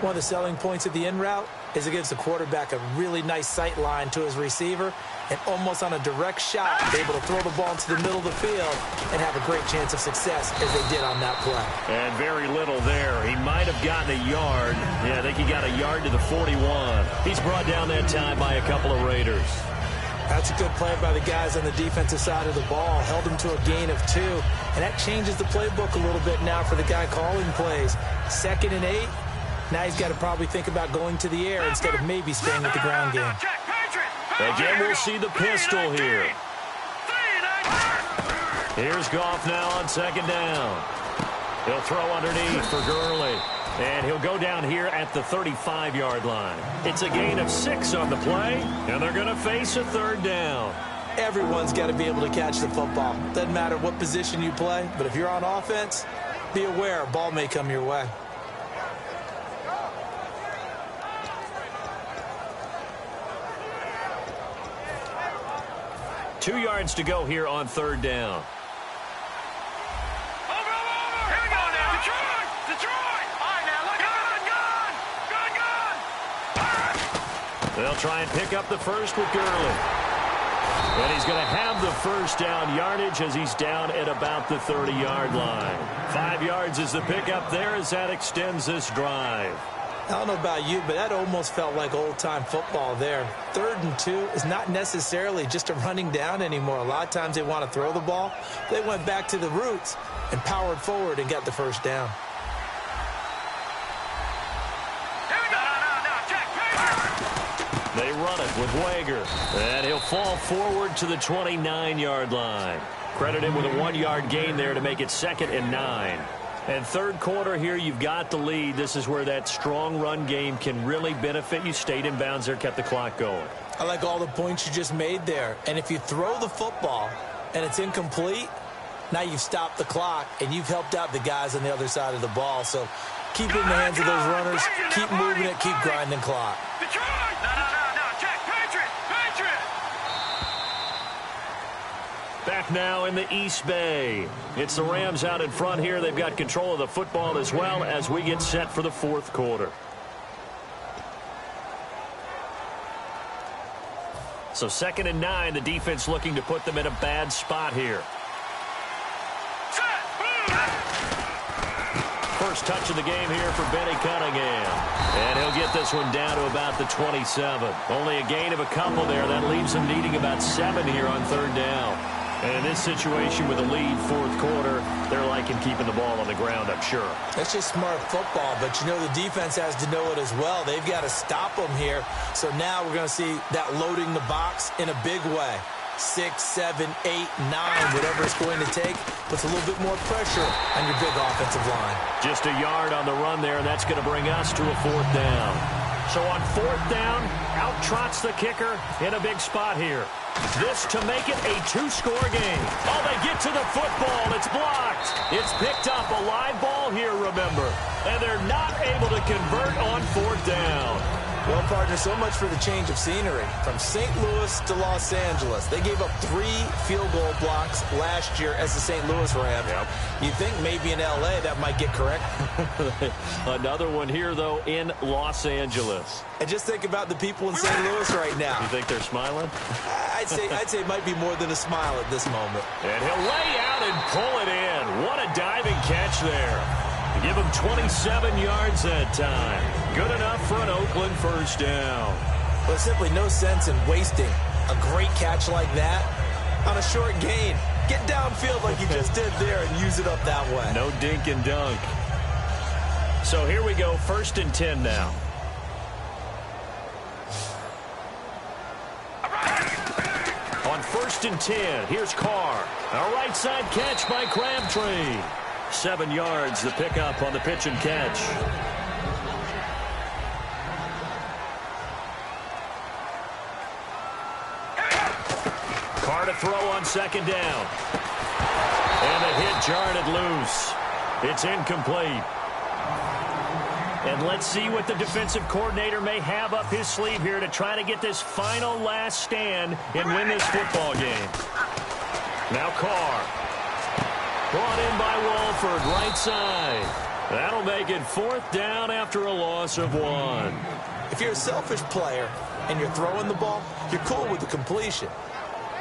One of the selling points of the in route is it gives the quarterback a really nice sight line to his receiver, and almost on a direct shot, they're able to throw the ball into the middle of the field and have a great chance of success as they did on that play. And very little there. He might have gotten a yard. Yeah, I think he got a yard to the 41. He's brought down that time by a couple of Raiders. That's a good play by the guys on the defensive side of the ball. Held him to a gain of 2, and that changes the playbook a little bit now for the guy calling plays. 2nd and 8. Now he's got to probably think about going to the air instead of maybe staying with the ground game. Again, we'll see the pistol here. Here's Goff now on 2nd down. He'll throw underneath for Gurley. And he'll go down here at the 35-yard line. It's a gain of 6 on the play, and they're going to face a 3rd down. Everyone's got to be able to catch the football. Doesn't matter what position you play, but if you're on offense, be aware a ball may come your way. Two yards to go here on 3rd down. Over. Here we go now. Detroit. All right, now look at They'll try and pick up the first with Gurley. And he's going to have the first down yardage as he's down at about the 30-yard line. 5 yards is the pickup there as that extends this drive. I don't know about you, but that almost felt like old-time football there. 3rd and 2 is not necessarily just a running down anymore. A lot of times they want to throw the ball. They went back to the roots and powered forward and got the first down. They run it with Wager. And he'll fall forward to the 29-yard line. Credit him with a 1-yard gain there to make it 2nd and 9. And 3rd quarter here, you've got the lead. This is where that strong run game can really benefit you. Stayed in bounds there, kept the clock going. I like all the points you just made there. And if you throw the football and it's incomplete, now you've stopped the clock and you've helped out the guys on the other side of the ball. So keep it in the hands of those runners. Keep moving it. Keep grinding clock. Detroit. No. Check. Patriot. Back now in the East Bay. It's the Rams out in front here. They've got control of the football as well as we get set for the 4th quarter. So 2nd and 9, the defense looking to put them in a bad spot here. First touch of the game here for Benny Cunningham. And he'll get this one down to about the 27. Only a gain of a couple there. That leaves them needing about 7 here on 3rd down. And in this situation with a lead 4th quarter, they're liking keeping the ball on the ground, I'm sure. That's just smart football, but you know the defense has to know it as well. They've got to stop them here. So now we're going to see that loading the box in a big way. 6, 7, 8, 9, whatever it's going to take, puts a little bit more pressure on your big offensive line. Just a yard on the run there, and that's going to bring us to a 4th down. So on 4th down, out trots the kicker in a big spot here. This to make it a 2-score game. Oh, they get to the football. It's blocked. It's picked up. A live ball here, remember. And they're not able to convert on 4th down. Well, partner, so much for the change of scenery. From St. Louis to Los Angeles. They gave up 3 field goal blocks last year as the St. Louis Rams. Yep. You'd think maybe in L.A. that might get correct. Another one here, though, in Los Angeles. And just think about the people in St. Louis right now. You think they're smiling? I'd say it might be more than a smile at this moment. And he'll lay out and pull it in. What a diving catch there. Give him 27 yards that time. Good enough for an Oakland first down. There's simply no sense in wasting a great catch like that on a short gain. Get downfield like you just did there and use it up that way. No dink and dunk. So here we go, 1st and 10 now. On 1st and 10, here's Carr. A right side catch by Crabtree. 7 yards, the pickup on the pitch and catch. Carr to throw on 2nd down. And the hit jarred it loose. It's incomplete. And let's see what the defensive coordinator may have up his sleeve here to try to get this final last stand and win this football game. Now Carr. Brought in by Walford, right side. That'll make it 4th down after a loss of 1. If you're a selfish player and you're throwing the ball, you're cool with the completion.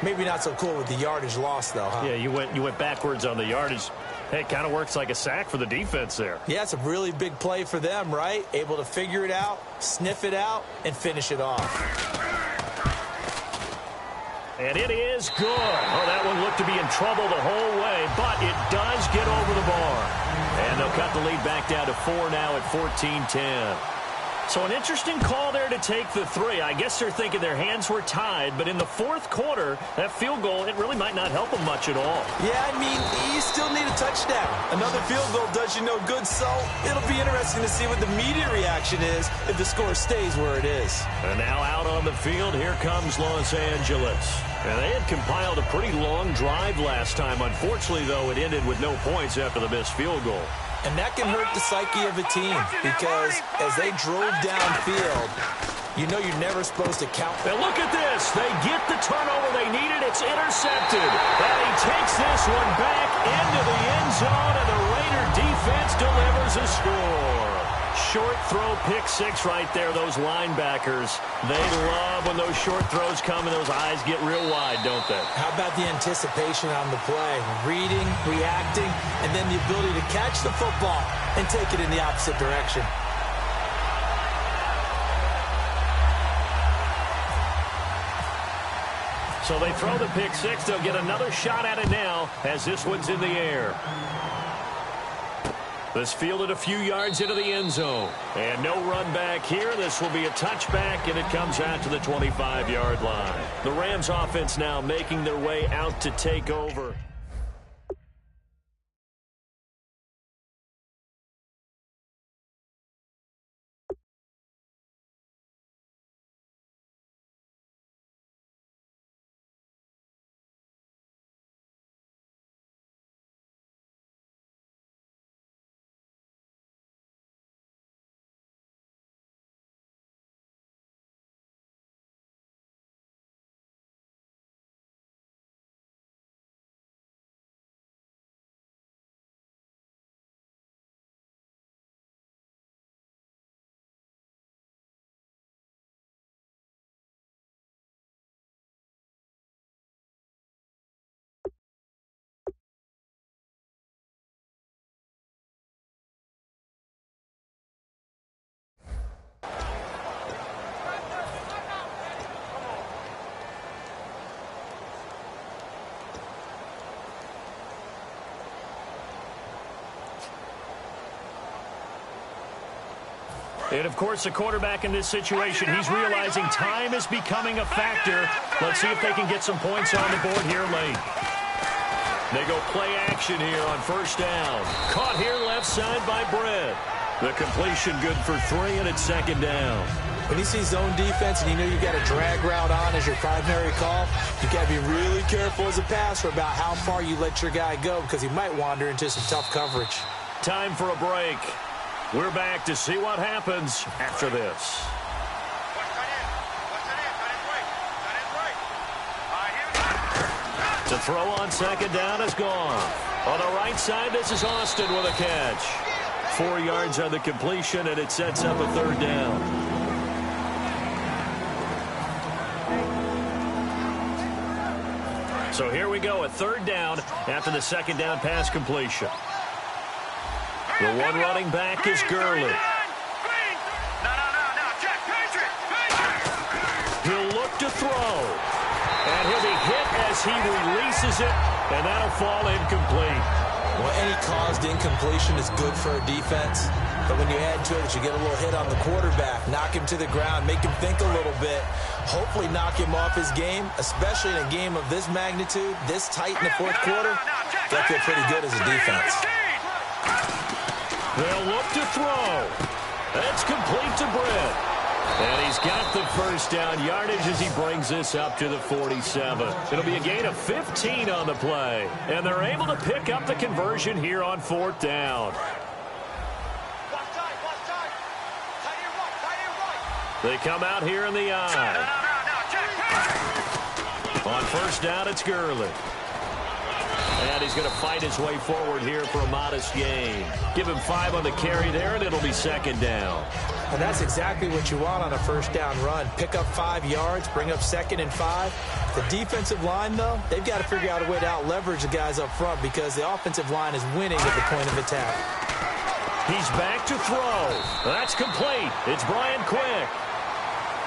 Maybe not so cool with the yardage loss, though, huh? Yeah, you went backwards on the yardage. Hey, it kind of works like a sack for the defense there. Yeah, it's a really big play for them, right? Able to figure it out, sniff it out, and finish it off. And it is good. Oh, that one looked to be in trouble the whole way, but it does get over the bar. And they'll cut the lead back down to 4 now at 14-10. So an interesting call there to take the 3. I guess they're thinking their hands were tied, but in the 4th quarter, that field goal, it really might not help them much at all. Yeah, I mean, you still need a touchdown. Another field goal does you no good, so it'll be interesting to see what the media reaction is if the score stays where it is. And now out on the field, here comes Los Angeles. And they had compiled a pretty long drive last time. Unfortunately, though, it ended with no points after the missed field goal. And that can hurt the psyche of a team because as they drove downfield, you know you're never supposed to count. Now look at this. They get the turnover they needed. It's intercepted. And he takes this one back into the end zone, and the Raider defense delivers a score. Short throw, pick 6 right there. Those linebackers, they love when those short throws come and those eyes get real wide, don't they? How about the anticipation on the play? Reading, reacting, and then the ability to catch the football and take it in the opposite direction. So they throw the pick 6. They'll get another shot at it now as this one's in the air. This fielded a few yards into the end zone. And no run back here. This will be a touchback, and it comes out to the 25-yard line. The Rams offense now making their way out to take over. And, of course, the quarterback in this situation, he's realizing time is becoming a factor. Let's see if they can get some points on the board here late. They go play action here on 1st down. Caught here left side by Brett. The completion good for 3, and it's 2nd down. When you see zone defense and you know you got a drag route on as your primary call, you got to be really careful as a passer about how far you let your guy go because he might wander into some tough coverage. Time for a break. We're back to see what happens after this. To throw on second down is gone. On the right side, this is Austin with a catch. 4 yards on the completion, and it sets up a third down. So here we go, a third down after the second down pass completion. The one running back is Gurley. He'll look to throw. And he'll be hit as he releases it, and that'll fall incomplete. Well, any caused incompletion is good for a defense. But when you add to it that you get a little hit on the quarterback, knock him to the ground, make him think a little bit, hopefully knock him off his game, especially in a game of this magnitude, this tight in the fourth quarter, that feel pretty good as a defense. They'll look to throw. That's complete to Britt. And he's got the first down yardage as he brings this up to the 47. It'll be a gain of 15 on the play. And they're able to pick up the conversion here on fourth down. They come out here in the eye. On first down, it's Gurley. And he's going to fight his way forward here for a modest gain. Give him 5 on the carry there, and it'll be second down. And that's exactly what you want on a first down run. Pick up 5 yards, bring up 2nd and 5. The defensive line, though, they've got to figure out a way to out-leverage the guys up front because the offensive line is winning at the point of attack. He's back to throw. That's complete. It's Brian Quick.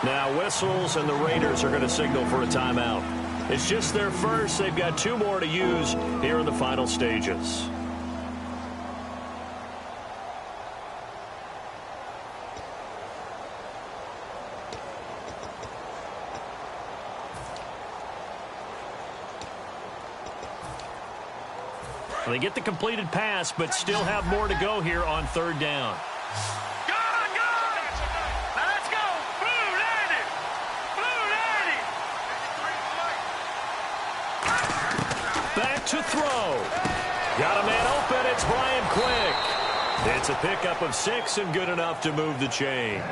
Now whistles, and the Raiders are going to signal for a timeout. It's just their first. They've got 2 more to use here in the final stages. They get the completed pass, but still have more to go here on third down. Back to throw. Got a man open. It's Brian Quick. It's a pickup of 6 and good enough to move the chains.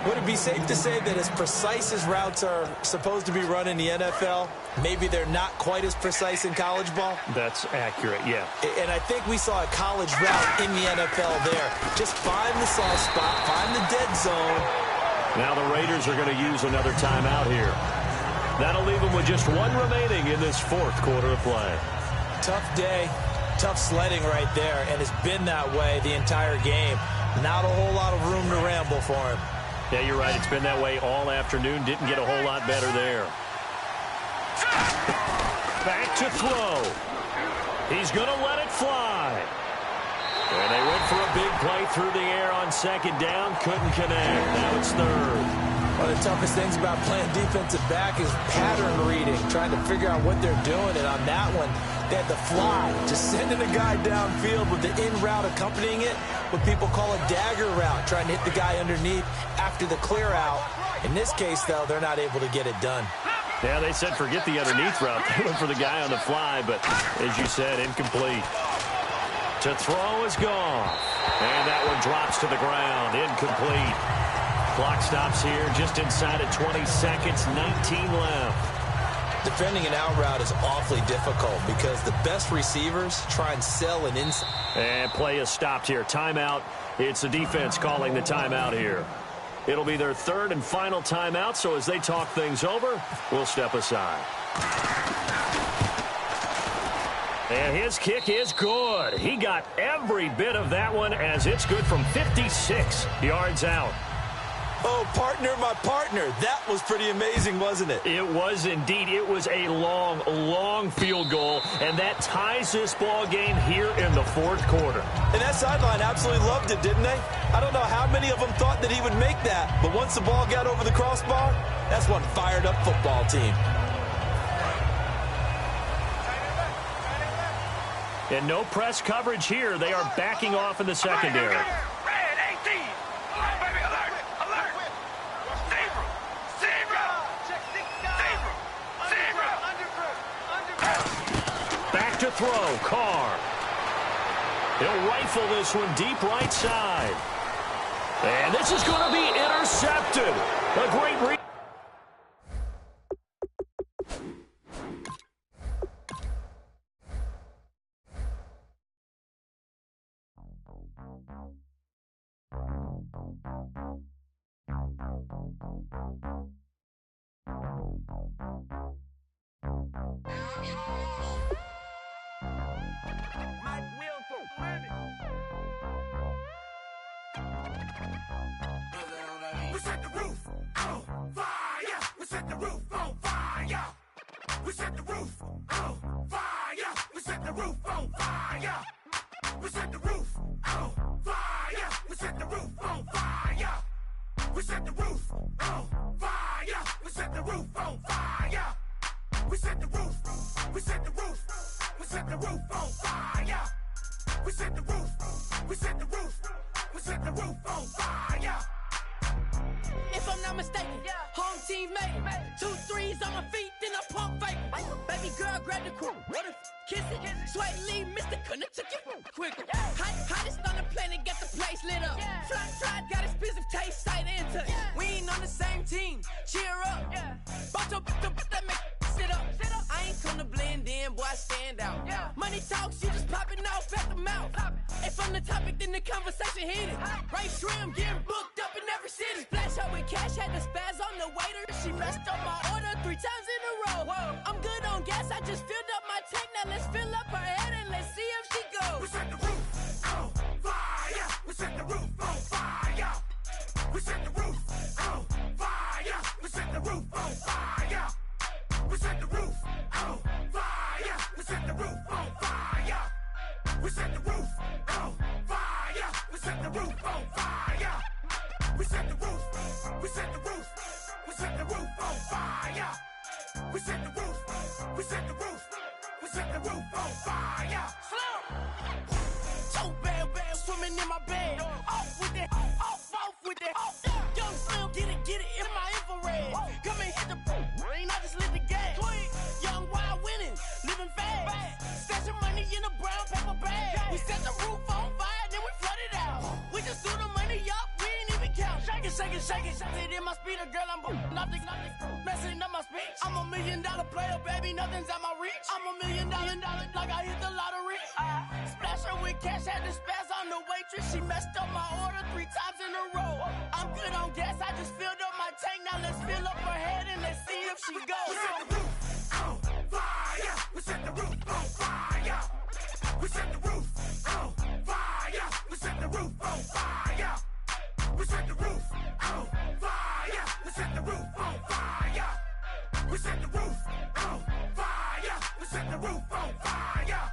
Would it be safe to say that as precise as routes are supposed to be run in the NFL, maybe they're not quite as precise in college ball? That's accurate, yeah. And I think we saw a college route in the NFL there. Just find the soft spot, find the dead zone. Now the Raiders are going to use another timeout here. That'll leave them with just 1 remaining in this fourth quarter of play. Tough day, tough sledding right there, and it's been that way the entire game. Not a whole lot of room to ramble for him. Yeah, you're right. It's been that way all afternoon. Didn't get a whole lot better there. Back to throw. He's going to let it fly. And they went for a big play through the air on second down. Couldn't connect. Now it's third. One of the toughest things about playing defensive back is pattern reading, trying to figure out what they're doing. And on that one, they had to fly, just sending a guy downfield with the in route accompanying it, what people call a dagger route, trying to hit the guy underneath after the clear out. In this case, though, they're not able to get it done. Yeah, they said forget the underneath route. They went for the guy on the fly, but as you said, incomplete. To throw is gone. And that one drops to the ground, incomplete. Clock stops here just inside of 20 seconds, 19 left. Defending an out route is awfully difficult because the best receivers try and sell an inside. And play is stopped here. Timeout. It's the defense calling the timeout here. It'll be their third and final timeout, so as they talk things over, we'll step aside. And his kick is good. He got every bit of that one as it's good from 56 yards out. Oh, partner, my partner. That was pretty amazing, wasn't it? It was indeed. It was a long, long field goal, and that ties this ball game here in the fourth quarter. And that sideline absolutely loved it, didn't they? I don't know how many of them thought that he would make that, but once the ball got over the crossbar, that's one fired-up football team. And no press coverage here. They are backing off in the secondary. to throw, Carr. He'll rifle this one deep right side. And this is going to be intercepted. A great read. We set the roof on fire. We set the roof on fire. We set the roof on fire. We set the roof on fire. We set the roof on fire. We set the roof on fire. We set the roof on fire. We set the roof on fire. We set the roof. We set the roof. We set the roof on fire. We set the roof. We set the roof. We set the roof on fire. If I'm not mistaken, home team made it. 2 threes on my feet, then I pump fake. Baby girl, grab the crew. What if kiss it? Sweat leave, Mr. Couldn't took it quicker. Hottest on the planet, got the place lit up. Fly, got expensive taste, sight and touch. We ain't on the same team. Cheer up. Bout that make sit up. I ain't come to blend in, boy, I stand out. Money talks, you just popping off at the mouth. If I'm the topic, then the conversation heated. Right shrimp, getting booked up in every city. Splash out with cash, had the spaz on the waiter. She messed up my order 3 times in a row. I'm good on gas, I just filled up my tank. Now let's fill up her head and let's see if she goes. We set the roof on fire. We set the roof on fire. We set the roof on fire. We set the roof on fire. We set the roof on fire. We set the roof on fire. We set the roof on fire. We set the roof on fire. We set the roof. We set the roof. We set the roof on fire. We set the roof. We set the roof. We set the roof on fire. So bad, swimming in my bed. Off with that, off with that. Young Slim, get it in my infrared. Come and hit the rain, I just lit the gas. Young wild winning, living fast. Stashing money in a brown paper bag. We set the roof on fire, then we flood it out. We just threw the money up, we ain't even count. Shake it, shake it, shake it. It in my speeder, girl, I'm nothing, messing up my speech. I'm $1 million player, baby, nothing's at my reach. I'm $1 million, like I hit the lottery. Splash her with cash, had the spaz on the waitress. She messed up my order 3 times in a row. I'm good on gas, I just filled up my tank. Now let's fill up her head and let's see if she goes. We set the roof on fire. We set the roof on fire. We set the roof on fire. We set the roof on fire. We set the roof on fire. We set the roof on fire. We set the roof on fire. We set the roof on fire.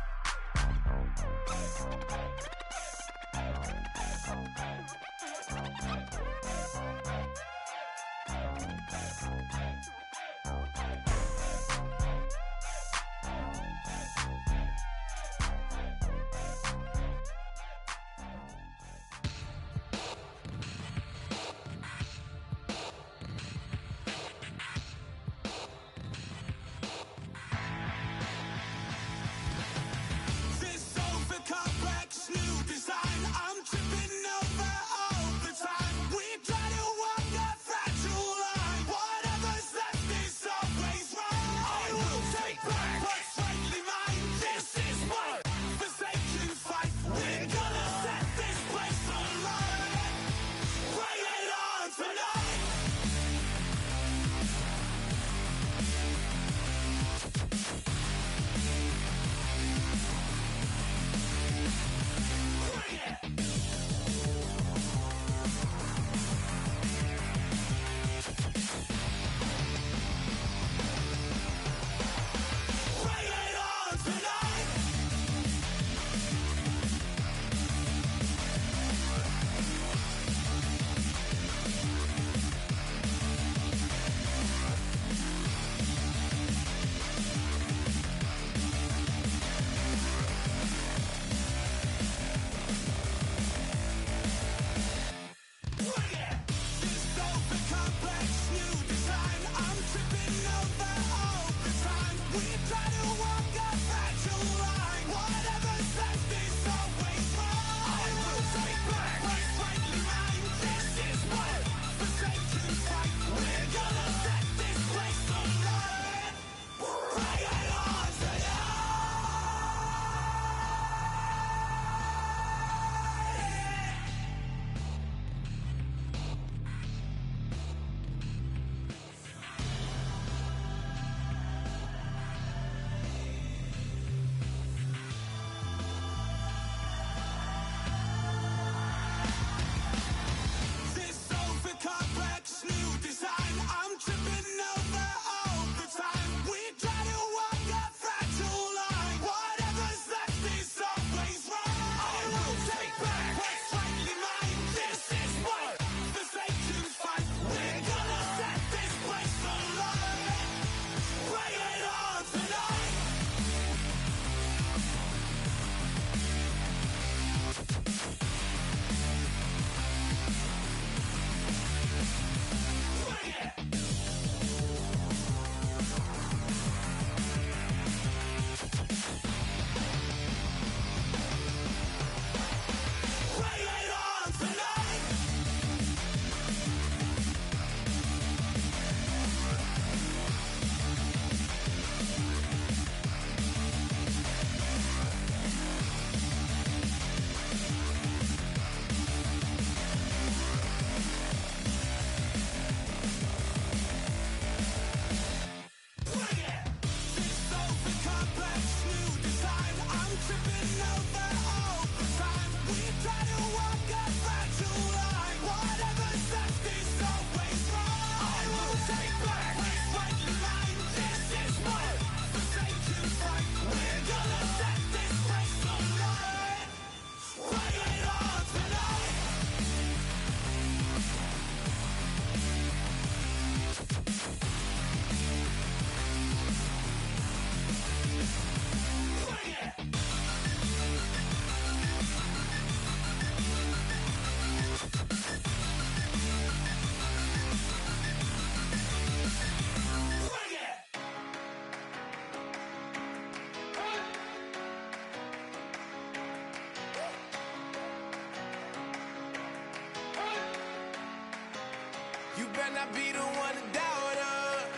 You better not be the one to doubt us,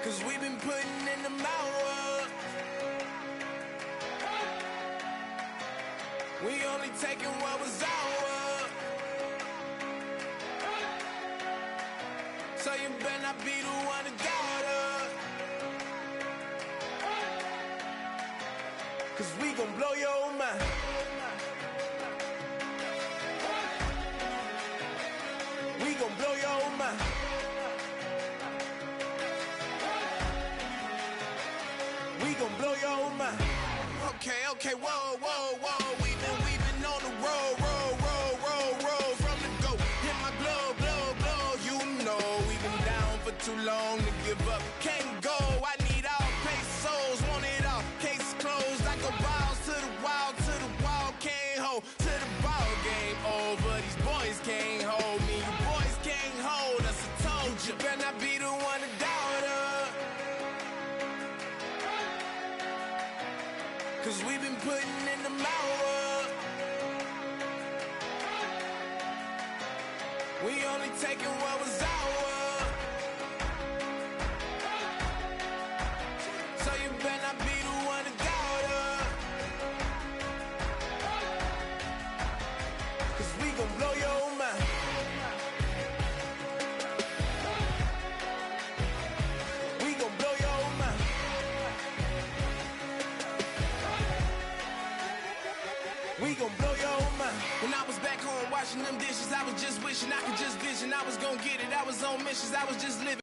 'cause we've been putting in the hours. We only taking what was ours. So you better not be the one to doubt us, 'cause we gon' blow your mind. We gon' blow your mind. We gon' blow your mind. Okay, whoa. We've been on the road, from the go. Hit my glow. You know we've been down for too long to give up. Can't go. I need all pesos, want it all. Case closed. I go balls to the wall, can't hold to the ball game over. These boys can't hold me. You boys can't hold us. I told you. You better not be the one to doubt us, 'cause we've been putting in the hours. We only taking what was ours. So you better not be the one to doubt us, 'cause we gon' blow your mind. We gon' blow your mind. We gon' blow your mind. When I was back home washing them dishes, I was just wishing I could just vision. I was gon' get it, I was on missions, I was just living.